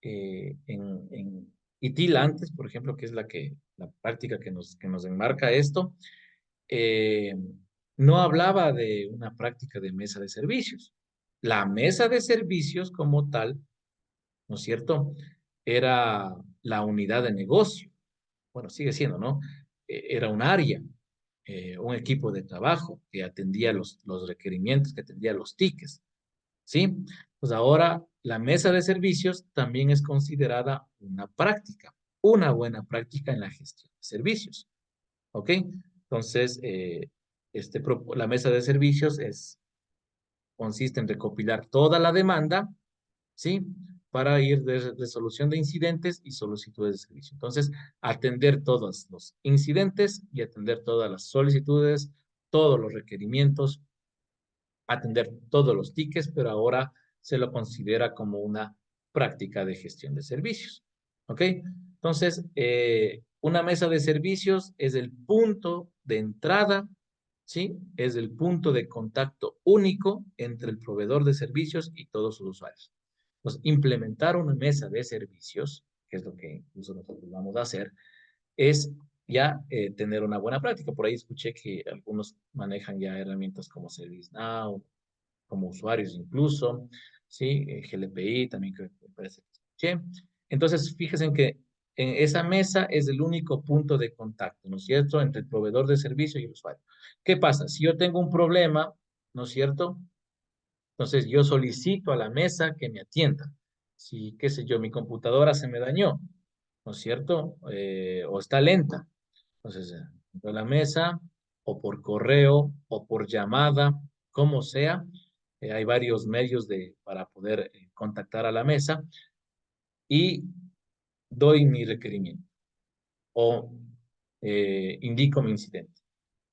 en ITIL antes, por ejemplo, que es la práctica que nos enmarca esto, eh, no hablaba de una práctica de mesa de servicios. La mesa de servicios como tal, ¿no es cierto? Era la unidad de negocio. Bueno, sigue siendo, ¿no? Era un área, un equipo de trabajo que atendía los requerimientos, que atendía los tickets, ¿sí? Pues ahora la mesa de servicios también es considerada una práctica, una buena práctica en la gestión de servicios, ¿ok? Entonces, la mesa de servicios consiste en recopilar toda la demanda, ¿sí? Para ir de resolución de incidentes y solicitudes de servicio. Entonces, atender todos los incidentes y atender todas las solicitudes, todos los requerimientos, atender todos los tickets, pero ahora se lo considera como una práctica de gestión de servicios. ¿Ok? Entonces, una mesa de servicios es el punto de entrada, ¿sí? Es el punto de contacto único entre el proveedor de servicios y todos sus usuarios. Entonces, implementar una mesa de servicios, que es lo que incluso nosotros vamos a hacer, es ya tener una buena práctica. Por ahí escuché que algunos manejan ya herramientas como ServiceNow, como usuarios incluso, ¿sí? GLPI también que me parece que escuché. Entonces, fíjense en que en esa mesa es el único punto de contacto, ¿no es cierto?, entre el proveedor de servicio y el usuario. ¿Qué pasa? Si yo tengo un problema, ¿no es cierto? Entonces yo solicito a la mesa que me atienda. Si, qué sé yo, mi computadora se me dañó, ¿no es cierto? O está lenta. Entonces, entro a la mesa, o por correo, o por llamada, como sea. Hay varios medios para poder contactar a la mesa y doy mi requerimiento o indico mi incidente.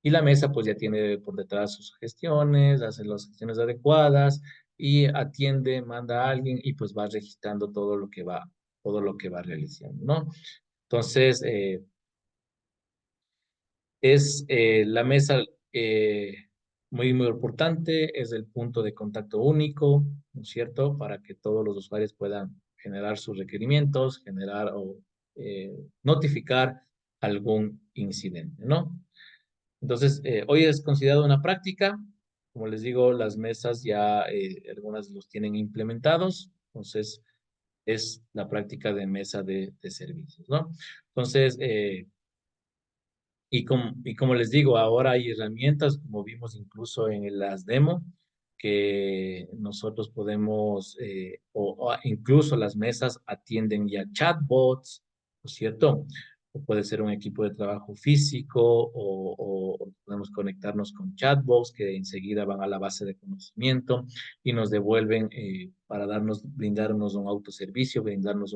Y la mesa pues ya tiene por detrás sus gestiones, hace las gestiones adecuadas y atiende, manda a alguien y pues va registrando todo lo que va realizando, ¿no? Entonces, es la mesa, muy, muy importante, es el punto de contacto único, ¿no es cierto? Para que todos los usuarios puedan generar sus requerimientos, generar o notificar algún incidente, ¿no? Entonces, hoy es considerado una práctica. Como les digo, las mesas ya algunas los tienen implementados. Entonces, es la práctica de mesa de servicios, ¿no? Entonces, y como les digo, ahora hay herramientas, como vimos incluso en las demo, que nosotros podemos, o incluso las mesas atienden ya chatbots, ¿no es cierto? O puede ser un equipo de trabajo físico, o podemos conectarnos con chatbots que enseguida van a la base de conocimiento y nos devuelven para brindarnos un autoservicio, brindarnos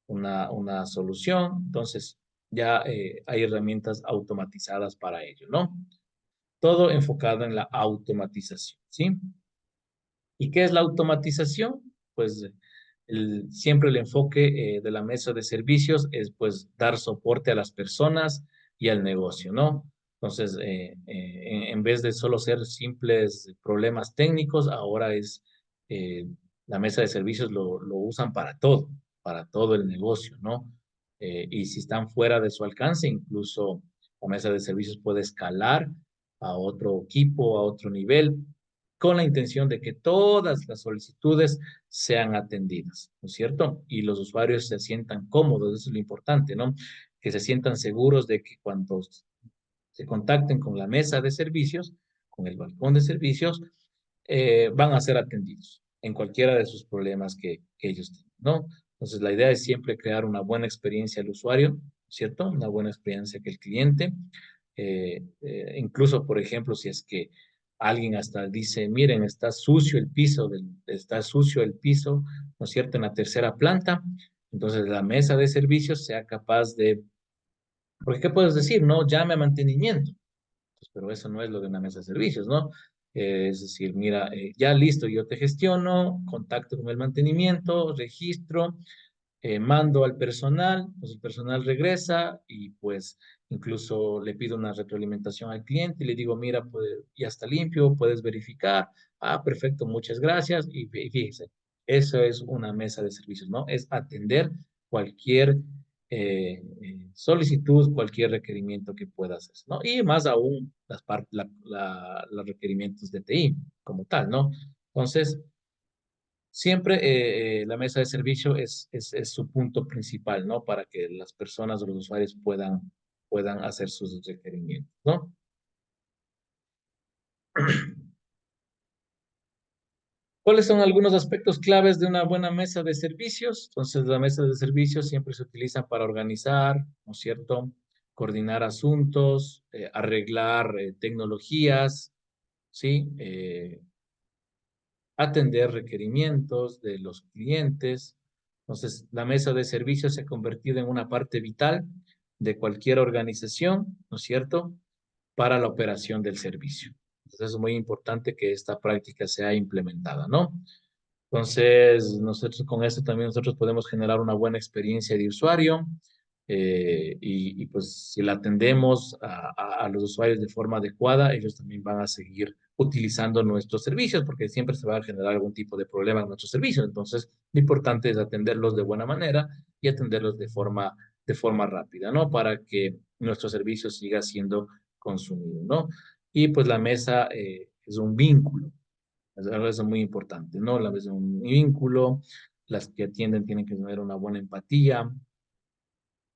una solución. Entonces, ya hay herramientas automatizadas para ello, ¿no? Todo enfocado en la automatización, ¿sí? ¿Y qué es la automatización? Pues siempre el enfoque de la mesa de servicios es pues dar soporte a las personas y al negocio, ¿no? Entonces, en vez de solo ser simples problemas técnicos, ahora es la mesa de servicios lo usan para todo el negocio, ¿no? Y si están fuera de su alcance, incluso la mesa de servicios puede escalar a otro equipo, a otro nivel, con la intención de que todas las solicitudes sean atendidas, ¿no es cierto? Y los usuarios se sientan cómodos, eso es lo importante, ¿no? Que se sientan seguros de que cuando se contacten con la mesa de servicios, con el balcón de servicios, van a ser atendidos en cualquiera de sus problemas que ellos tienen, ¿no? Entonces, la idea es siempre crear una buena experiencia al usuario, ¿cierto? Una buena experiencia que el cliente. Incluso, por ejemplo, si es que alguien hasta dice, miren, está sucio el piso, ¿no es cierto?, en la tercera planta. Entonces, la mesa de servicios sea capaz de, porque ¿qué puedes decir? No, llame a mantenimiento, pues, pero eso no es lo de una mesa de servicios, ¿no? Es decir, mira, ya listo, yo te gestiono, contacto con el mantenimiento, registro, mando al personal, pues el personal regresa y pues incluso le pido una retroalimentación al cliente y le digo, mira, pues ya está limpio, puedes verificar. Ah, perfecto, muchas gracias. Y fíjese, eso es una mesa de servicios, ¿no? Es atender cualquier solicitud, cualquier requerimiento que pueda hacer, ¿no? Y más aún los requerimientos de TI como tal, ¿no? Entonces, siempre la mesa de servicio es su punto principal, ¿no? Para que las personas o los usuarios puedan hacer sus requerimientos, ¿no? ¿Cuáles son algunos aspectos claves de una buena mesa de servicios? Entonces, la mesa de servicios siempre se utiliza para organizar, ¿no es cierto? Coordinar asuntos, arreglar tecnologías, ¿sí? Atender requerimientos de los clientes. Entonces, la mesa de servicios se ha convertido en una parte vital de cualquier organización, ¿no es cierto?, para la operación del servicio. Entonces, es muy importante que esta práctica sea implementada, ¿no? Entonces, nosotros con esto también nosotros podemos generar una buena experiencia de usuario pues si la atendemos a los usuarios de forma adecuada, ellos también van a seguir utilizando nuestros servicios porque siempre se va a generar algún tipo de problema en nuestros servicios. Entonces, lo importante es atenderlos de buena manera y atenderlos de forma rápida, ¿no? Para que nuestro servicio siga siendo consumido, ¿no? Y pues la mesa es un vínculo. Eso es muy importante, ¿no? La vez un vínculo, las que atienden tienen que tener una buena empatía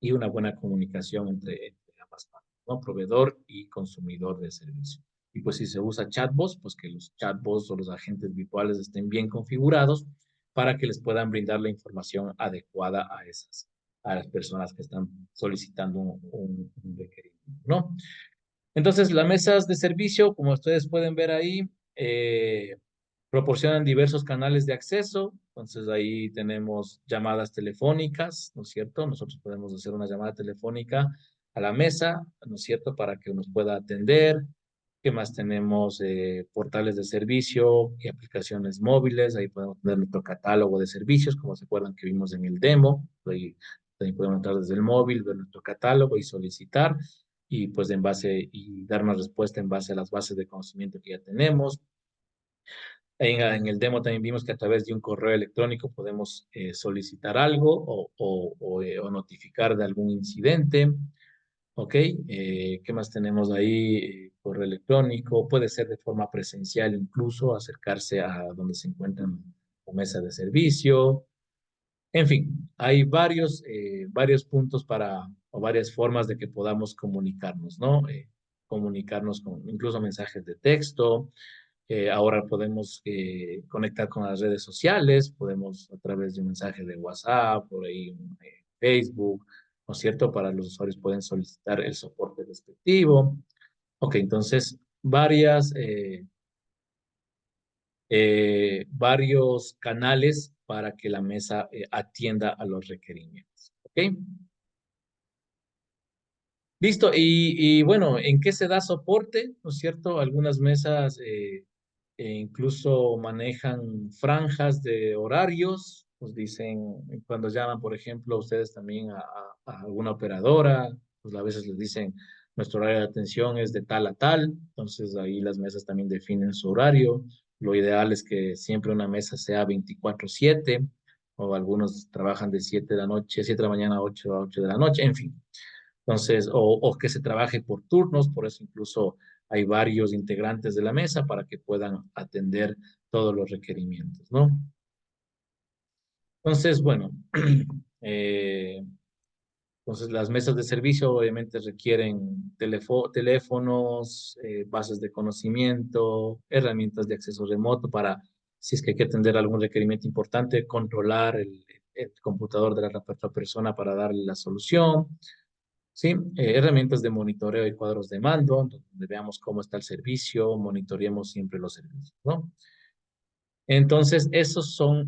y una buena comunicación entre ambas partes, ¿no? Proveedor y consumidor de servicio. Y pues si se usa chatbots, pues que los chatbots o los agentes virtuales estén bien configurados para que les puedan brindar la información adecuada a las personas que están solicitando un requerimiento, ¿no? Entonces, las mesas de servicio, como ustedes pueden ver ahí, proporcionan diversos canales de acceso. Entonces, ahí tenemos llamadas telefónicas, ¿no es cierto? Nosotros podemos hacer una llamada telefónica a la mesa, ¿no es cierto? Para que nos pueda atender. ¿Qué más tenemos? Portales de servicio y aplicaciones móviles. Ahí podemos tener nuestro catálogo de servicios, como se acuerdan que vimos en el demo. Ahí podemos entrar desde el móvil, ver nuestro catálogo y solicitar. y pues en base y dar una respuesta en base a las bases de conocimiento que ya tenemos. En el demo también vimos que a través de un correo electrónico podemos solicitar algo o notificar de algún incidente. ¿Ok? ¿Qué más tenemos ahí? Correo electrónico, puede ser de forma presencial incluso, acercarse a donde se encuentran la mesa de servicio. En fin, hay varios puntos o varias formas de que podamos comunicarnos, ¿no? Comunicarnos con incluso mensajes de texto. Ahora podemos conectar con las redes sociales, podemos a través de un mensaje de WhatsApp, por ahí Facebook, ¿no es cierto? Para los usuarios pueden solicitar el soporte respectivo. Ok, entonces varios canales para que la mesa atienda a los requerimientos. ¿Ok? Listo, y bueno, ¿en qué se da soporte? ¿No es cierto? Algunas mesas incluso manejan franjas de horarios, pues dicen, cuando llaman, por ejemplo, ustedes también a alguna operadora, pues a veces les dicen, nuestro horario de atención es de tal a tal, entonces ahí las mesas también definen su horario. Lo ideal es que siempre una mesa sea 24/7, o algunos trabajan de 7 de la noche, 7 de la mañana a 8 de la noche, en fin. Entonces, o que se trabaje por turnos, por eso incluso hay varios integrantes de la mesa para que puedan atender todos los requerimientos, ¿no? Entonces, bueno, eh, entonces las mesas de servicio obviamente requieren teléfonos, bases de conocimiento, herramientas de acceso remoto para, si es que hay que atender algún requerimiento importante, controlar el computador de la otra persona para darle la solución. ¿Sí? Herramientas de monitoreo y cuadros de mando, donde veamos cómo está el servicio, monitoreemos siempre los servicios, ¿no? Entonces, esos son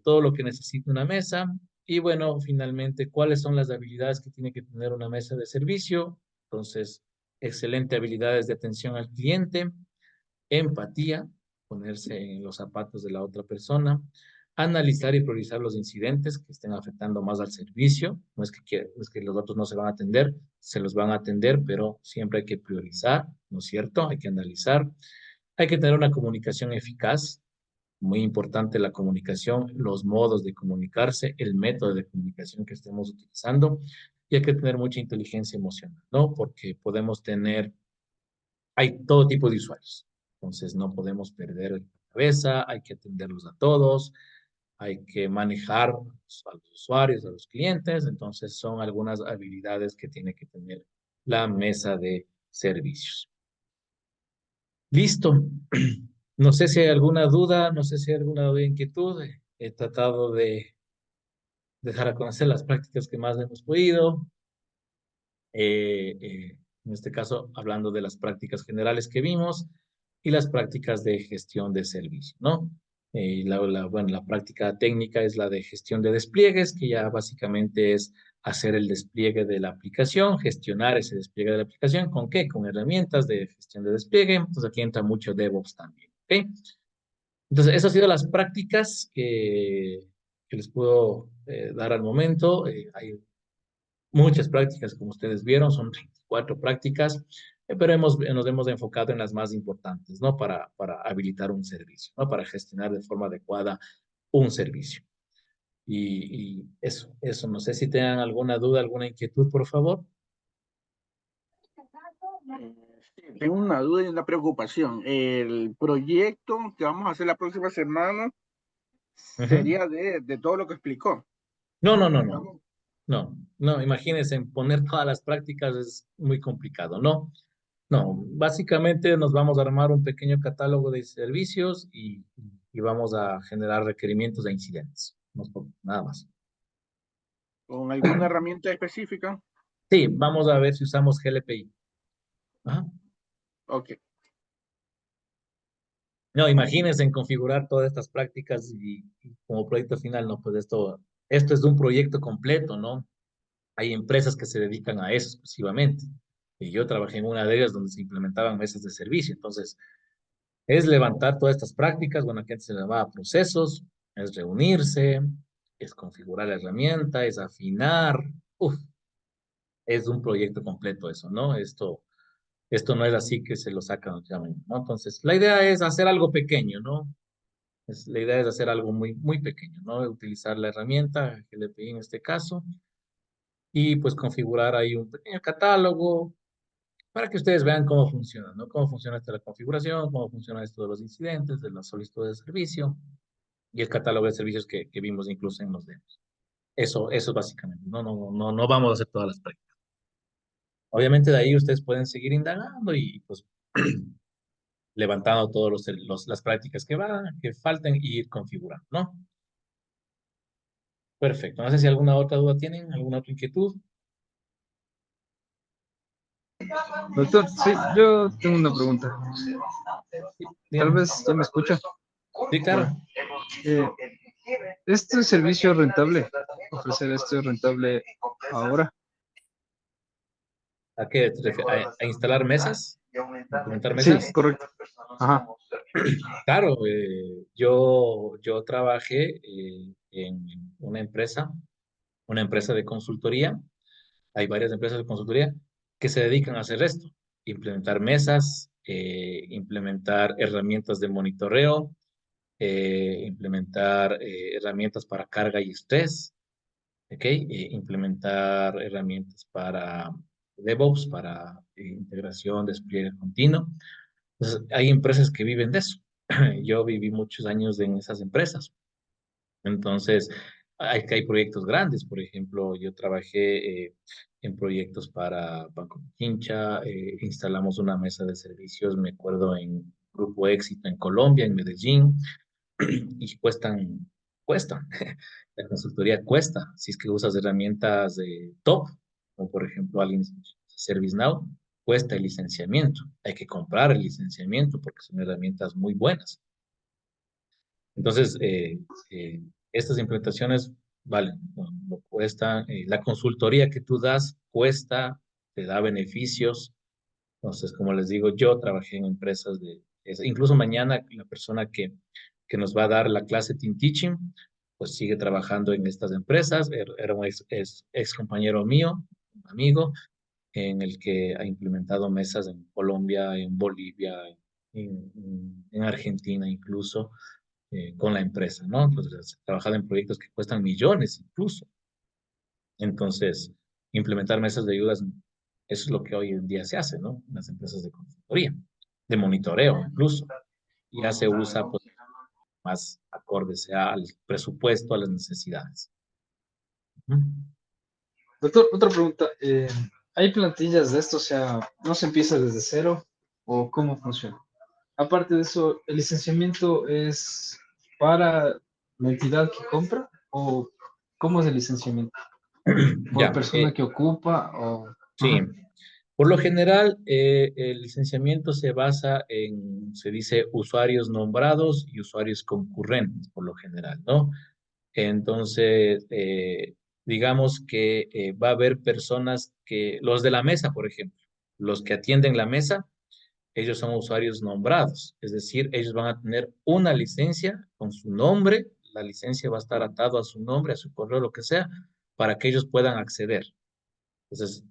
todo lo que necesita una mesa. Y bueno, finalmente, ¿cuáles son las habilidades que tiene que tener una mesa de servicio? Entonces, excelente habilidades de atención al cliente, empatía, ponerse en los zapatos de la otra persona, analizar y priorizar los incidentes que estén afectando más al servicio. No es que los otros no se van a atender, se los van a atender, pero siempre hay que priorizar, ¿no es cierto? Hay que analizar. Hay que tener una comunicación eficaz, muy importante la comunicación, los modos de comunicarse, el método de comunicación que estemos utilizando. Y hay que tener mucha inteligencia emocional, ¿no? Porque hay todo tipo de usuarios. Entonces no podemos perder la cabeza, hay que atenderlos a todos, hay que manejar a los usuarios, a los clientes. Entonces son algunas habilidades que tiene que tener la mesa de servicios. Listo. No sé si hay alguna duda, no sé si hay alguna inquietud. He tratado de dejar a conocer las prácticas que más hemos podido. En este caso, hablando de las prácticas generales que vimos y las prácticas de gestión de servicio, ¿no? Bueno, la práctica técnica es la de gestión de despliegues, que ya básicamente es hacer el despliegue de la aplicación, gestionar ese despliegue de la aplicación, ¿con qué? Con herramientas de gestión de despliegue. Entonces aquí entra mucho DevOps también, ¿ok? Entonces, esas han sido las prácticas que les puedo dar al momento. Hay muchas prácticas, como ustedes vieron, son 24 prácticas, pero nos hemos enfocado en las más importantes, ¿no? Para habilitar un servicio, ¿no? Para gestionar de forma adecuada un servicio. Y eso, no sé si tengan alguna duda, alguna inquietud, por favor. Sí, tengo una duda y una preocupación. El proyecto que vamos a hacer la próxima semana Ujú. sería de todo lo que explicó. No, no, no, no. Vamos. No, imagínense, poner todas las prácticas es muy complicado, ¿no? No, básicamente nos vamos a armar un pequeño catálogo de servicios y vamos a generar requerimientos e incidentes. Nada más. ¿Con alguna herramienta específica? Sí, vamos a ver si usamos GLPI. Ajá. Ok. No, imagínense en configurar todas estas prácticas y como proyecto final, no, pues esto es de un proyecto completo, ¿no? Hay empresas que se dedican a eso exclusivamente. Y yo trabajé en una de ellas donde se implementaban mesas de servicio. Entonces, es levantar todas estas prácticas, bueno, aquí se llamaba procesos, es reunirse, es configurar la herramienta, es afinar. Uf, es un proyecto completo eso, ¿no? Esto no es así que se lo sacan, ya, ¿no? Entonces, la idea es hacer algo pequeño, ¿no? La idea es hacer algo muy, muy pequeño, ¿no? Utilizar la herramienta que le pedí en este caso y pues configurar ahí un pequeño catálogo para que ustedes vean cómo funciona, ¿no? Cómo funciona esta la configuración, cómo funciona esto de los incidentes, de la solicitud de servicio y el catálogo de servicios que vimos incluso en los demos. Eso básicamente, no vamos a hacer todas las prácticas. Obviamente de ahí ustedes pueden seguir indagando y pues levantando todas las prácticas que falten y ir configurando, ¿no? Perfecto. No sé si alguna otra duda tienen, alguna otra inquietud. Doctor, sí, yo tengo una pregunta. Sí, Tal dígame. vez ya me escucha. Sí, claro. Bueno, eh, ¿este servicio es rentable? ¿Ofrecer esto es rentable ahora? ¿A qué te refieres? ¿A instalar mesas? ¿Implementar Sí, mesas? correcto. Ajá. Claro, yo trabajé en una empresa de consultoría. Hay varias empresas de consultoría que se dedican a hacer esto, implementar mesas, implementar herramientas de monitoreo, implementar herramientas para carga y estrés, ¿ok? Implementar herramientas para DevOps, para integración, despliegue continuo. Entonces, hay empresas que viven de eso. Yo viví muchos años en esas empresas. Entonces, hay proyectos grandes. Por ejemplo, yo trabajé en proyectos para Banco Pichincha, instalamos una mesa de servicios, me acuerdo, en Grupo Éxito en Colombia, en Medellín, y cuestan. La consultoría cuesta. Si es que usas herramientas de top, como por ejemplo alguien ServiceNow, cuesta el licenciamiento. Hay que comprar el licenciamiento porque son herramientas muy buenas. Entonces, estas implementaciones valen, no cuestan. La consultoría que tú das cuesta, te da beneficios. Entonces, como les digo, yo trabajé en empresas incluso mañana la persona que nos va a dar la clase Team Teaching, pues sigue trabajando en estas empresas. Era un ex compañero mío, un amigo, en el que ha implementado mesas en Colombia, en Bolivia, en Argentina incluso, con la empresa, ¿no? Entonces, ha trabajado en proyectos que cuestan millones incluso. Entonces, implementar mesas de ayudas, eso es lo que hoy en día se hace, ¿no? En las empresas de consultoría, de monitoreo incluso. Y ya se usa pues, más acorde sea al presupuesto, a las necesidades. Ujú. Doctor, otra pregunta. ¿Hay plantillas de esto? O sea, ¿no se empieza desde cero? ¿O cómo funciona? Aparte de eso, ¿el licenciamiento es para la entidad que compra? ¿O cómo es el licenciamiento? ¿Por Ya, persona que ocupa? O... sí. Ajá. Por lo general, el licenciamiento se basa en, se dice, usuarios nombrados y usuarios concurrentes, por lo general, ¿no? Entonces, digamos que va a haber personas los de la mesa, por ejemplo, los que atienden la mesa, ellos son usuarios nombrados, es decir, ellos van a tener una licencia con su nombre, la licencia va a estar atado a su nombre, a su correo, lo que sea, para que ellos puedan acceder. Entonces,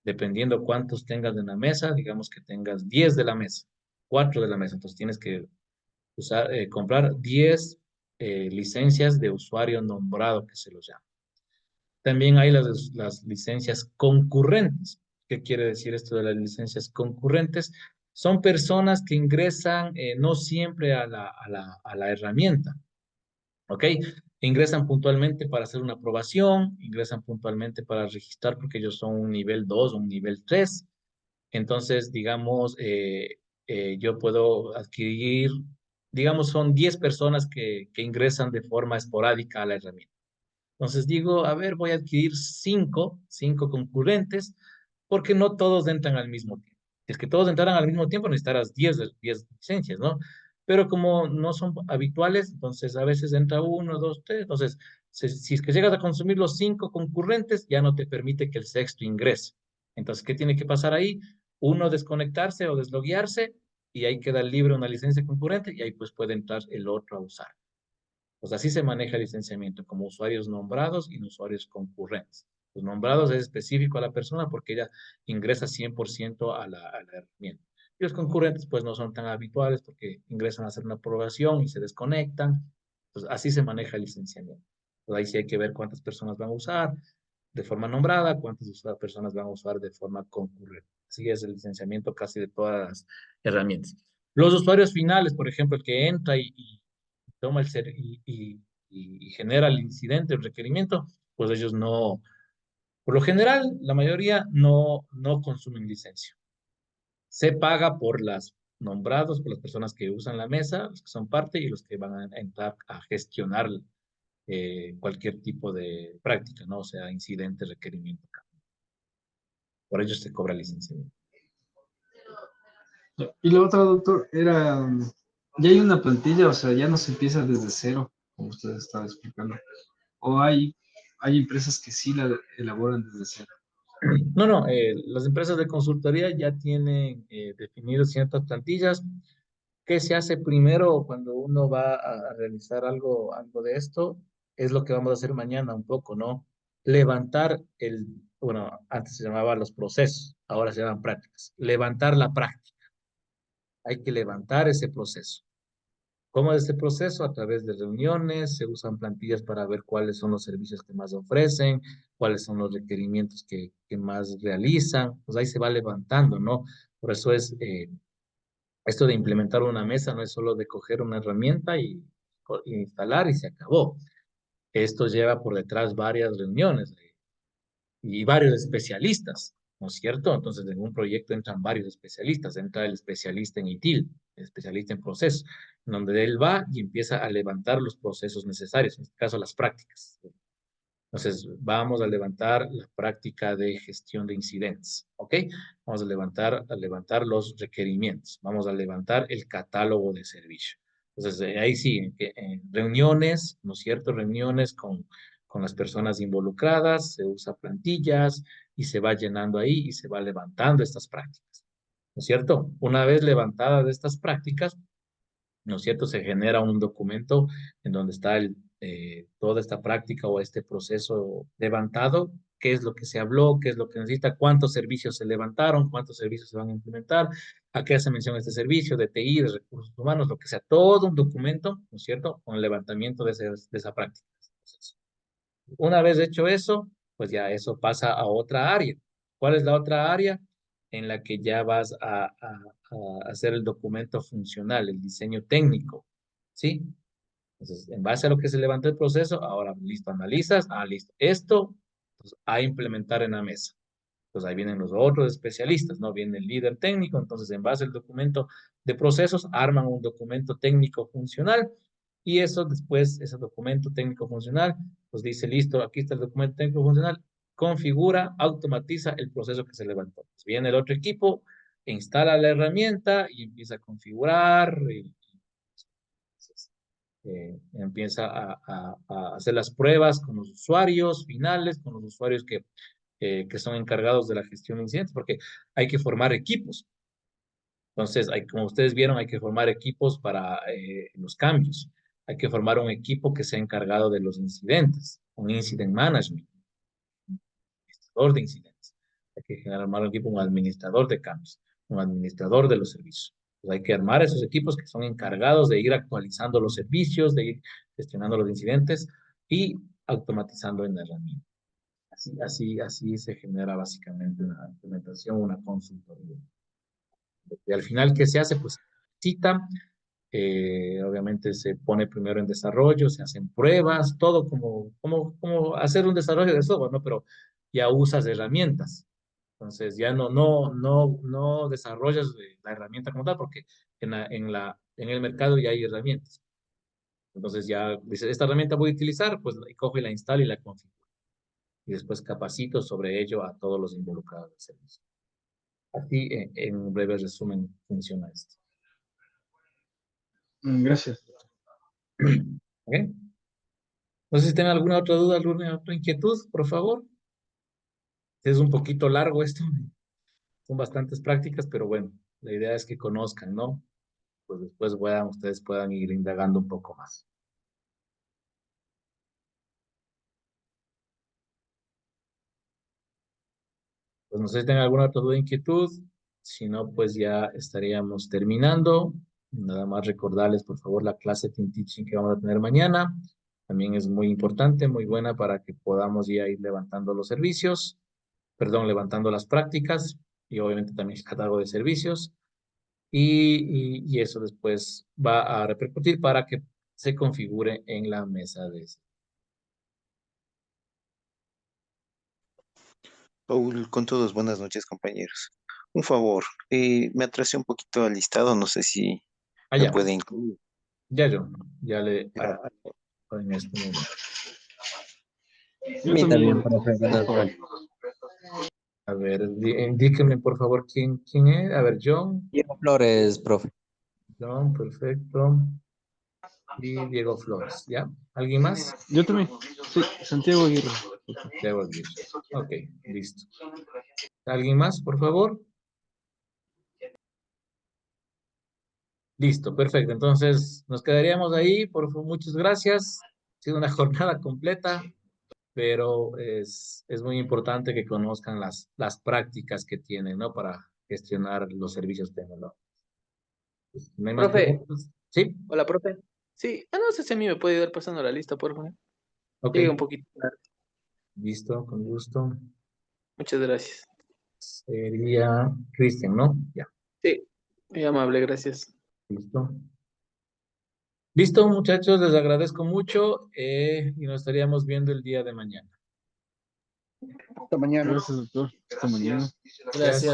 dependiendo cuántos tengas en la mesa, digamos que tengas 10 de la mesa, 4 de la mesa, entonces tienes que comprar 10 licencias de usuario nombrado, que se los llama. También hay las licencias concurrentes. ¿Qué quiere decir esto de las licencias concurrentes? Son personas que ingresan no siempre a la herramienta, ¿ok? Ingresan puntualmente para hacer una aprobación, ingresan puntualmente para registrar porque ellos son un nivel 2 o un nivel 3. Entonces, digamos, yo puedo adquirir, digamos, son 10 personas que ingresan de forma esporádica a la herramienta. Entonces digo, a ver, voy a adquirir cinco concurrentes, porque no todos entran al mismo tiempo. Si es que todos entraran al mismo tiempo, necesitarás 10 licencias, ¿no? Pero como no son habituales, entonces a veces entra uno, dos, tres. Entonces, si es que llegas a consumir los 5 concurrentes, ya no te permite que el sexto ingrese. Entonces, ¿qué tiene que pasar ahí? Uno desconectarse o desloguearse y ahí queda libre una licencia concurrente y ahí pues puede entrar el otro a usar. Pues así se maneja el licenciamiento, como usuarios nombrados y usuarios concurrentes. Los nombrados es específico a la persona porque ella ingresa 100% a la herramienta. Y los concurrentes pues no son tan habituales porque ingresan a hacer una aprobación y se desconectan. Entonces así se maneja el licenciamiento. Pues ahí sí hay que ver cuántas personas van a usar de forma nombrada, cuántas personas van a usar de forma concurrente. Así es el licenciamiento casi de todas las herramientas. Los usuarios finales, por ejemplo, el que entra y toma y genera el incidente, el requerimiento, pues ellos no, por lo general, la mayoría no consumen licencia. Se paga por las nombrados, por las personas que usan la mesa, los que son parte y los que van a entrar a gestionar cualquier tipo de práctica, ¿no? O sea, incidente, requerimiento. Por ello se cobra licenciamiento. Y lo otro, doctor, era, ya hay una plantilla, o sea, ya no se empieza desde cero, como usted estaba explicando. O hay empresas que sí la elaboran desde cero. No, las empresas de consultoría ya tienen definidas ciertas plantillas. ¿Qué se hace primero cuando uno va a realizar algo de esto? Es lo que vamos a hacer mañana un poco, ¿no? Levantar bueno, antes se llamaba los procesos, ahora se llaman prácticas. Levantar la práctica. Hay que levantar ese proceso. ¿Cómo es este proceso? A través de reuniones, se usan plantillas para ver cuáles son los servicios que más ofrecen, cuáles son los requerimientos que más realizan. Pues ahí se va levantando, ¿no? Por eso es esto de implementar una mesa no es solo de coger una herramienta y instalar y se acabó. Esto lleva por detrás varias reuniones y varios especialistas, ¿no es cierto? Entonces, en un proyecto entran varios especialistas. Entra el especialista en ITIL, el especialista en procesos, en donde él va y empieza a levantar los procesos necesarios, en este caso las prácticas. Entonces, vamos a levantar la práctica de gestión de incidentes, ¿ok? Vamos a levantar los requerimientos, vamos a levantar el catálogo de servicio. Entonces, ahí sí, reuniones, ¿no es cierto? Reuniones con las personas involucradas, se usa plantillas y se va llenando ahí y se va levantando estas prácticas, ¿no es cierto? Una vez levantadas estas prácticas, ¿no es cierto? Se genera un documento en donde está toda esta práctica o este proceso levantado, qué es lo que se habló, qué es lo que necesita, cuántos servicios se levantaron, cuántos servicios se van a implementar, a qué hace mención este servicio de TI, de recursos humanos, lo que sea, todo un documento, ¿no es cierto?, con el levantamiento de esa práctica. Entonces, una vez hecho eso, pues ya eso pasa a otra área. ¿Cuál es la otra área? En la que ya vas a hacer el documento funcional, el diseño técnico, ¿sí? Entonces, en base a lo que se levantó el proceso, ahora listo, analizas, listo, esto pues, a implementar en la mesa. Entonces ahí vienen los otros especialistas, ¿no? Viene el líder técnico, entonces en base al documento de procesos, arman un documento técnico funcional y eso después, ese documento técnico funcional, pues dice, listo, aquí está el documento técnico funcional, configura, automatiza el proceso que se levantó. Pues viene el otro equipo, instala la herramienta y empieza a configurar y entonces, empieza a hacer las pruebas con los usuarios finales, con los usuarios que son encargados de la gestión de incidentes, porque hay que formar equipos. Entonces, como ustedes vieron, hay que formar equipos para los cambios. Hay que formar un equipo que sea encargado de los incidentes, un incident management, un administrador de incidentes. Hay que armar un equipo, un administrador de cambios, un administrador de los servicios. Pues hay que armar esos equipos que son encargados de ir actualizando los servicios, de ir gestionando los incidentes y automatizando en la herramienta. Así se genera básicamente una implementación, una consultoría. Y al final, ¿qué se hace? Pues se cita, obviamente se pone primero en desarrollo, se hacen pruebas, todo como hacer un desarrollo de software, ¿no? Pero ya usas herramientas. Entonces ya no desarrollas la herramienta como tal, porque en el mercado ya hay herramientas. Entonces ya dices, esta herramienta voy a utilizar, pues y cojo y la instalo y la configuro. Y después capacito sobre ello a todos los involucrados del servicio. Así, en un breve resumen, funciona esto. Gracias. ¿Ok? No sé si tienen alguna otra duda, alguna otra inquietud, por favor. Es un poquito largo esto, son bastantes prácticas, pero bueno, la idea es que conozcan, ¿no? Pues después ustedes puedan ir indagando un poco más. Pues no sé si tienen alguna otra duda o inquietud. Si no, pues ya estaríamos terminando. Nada más recordarles, por favor, la clase Team Teaching que vamos a tener mañana. También es muy importante, muy buena para que podamos ya ir levantando los servicios, perdón, levantando las prácticas y obviamente también el catálogo de servicios. Y eso después va a repercutir para que se configure en la mesa de... Paul, con todos, buenas noches, compañeros. Un favor, me atrasé un poquito al listado, no sé si Ah, me ya, puede incluir. ya le Ah, en este momento. Yo mí también, también, profe, por favor. A ver, indíqueme por favor quién es. A ver, Diego Flores, profe. John, perfecto. Y Diego Flores, ¿ya? ¿Alguien más? Yo también. Sí, Santiago Aguirre. Diego Aguirre. Ok, listo. ¿Alguien más, por favor? Listo, perfecto. Entonces, nos quedaríamos ahí. Por favor, muchas gracias. Ha sido una jornada completa, pero es muy importante que conozcan las prácticas que tienen, ¿no? Para gestionar los servicios tecnológicos. ¿No hay más Profe, preguntas? Sí, hola, profe. Sí, no sé si a mí me puede ir pasando la lista, por favor. ok. Llegué un poquito tarde. Listo, con gusto. Muchas gracias. Sería Cristian, ¿no? Ya, Sí, muy amable, gracias. listo. Listo, muchachos, les agradezco mucho y nos estaríamos viendo el día de mañana. Hasta mañana. Gracias, doctor. Hasta mañana. Gracias.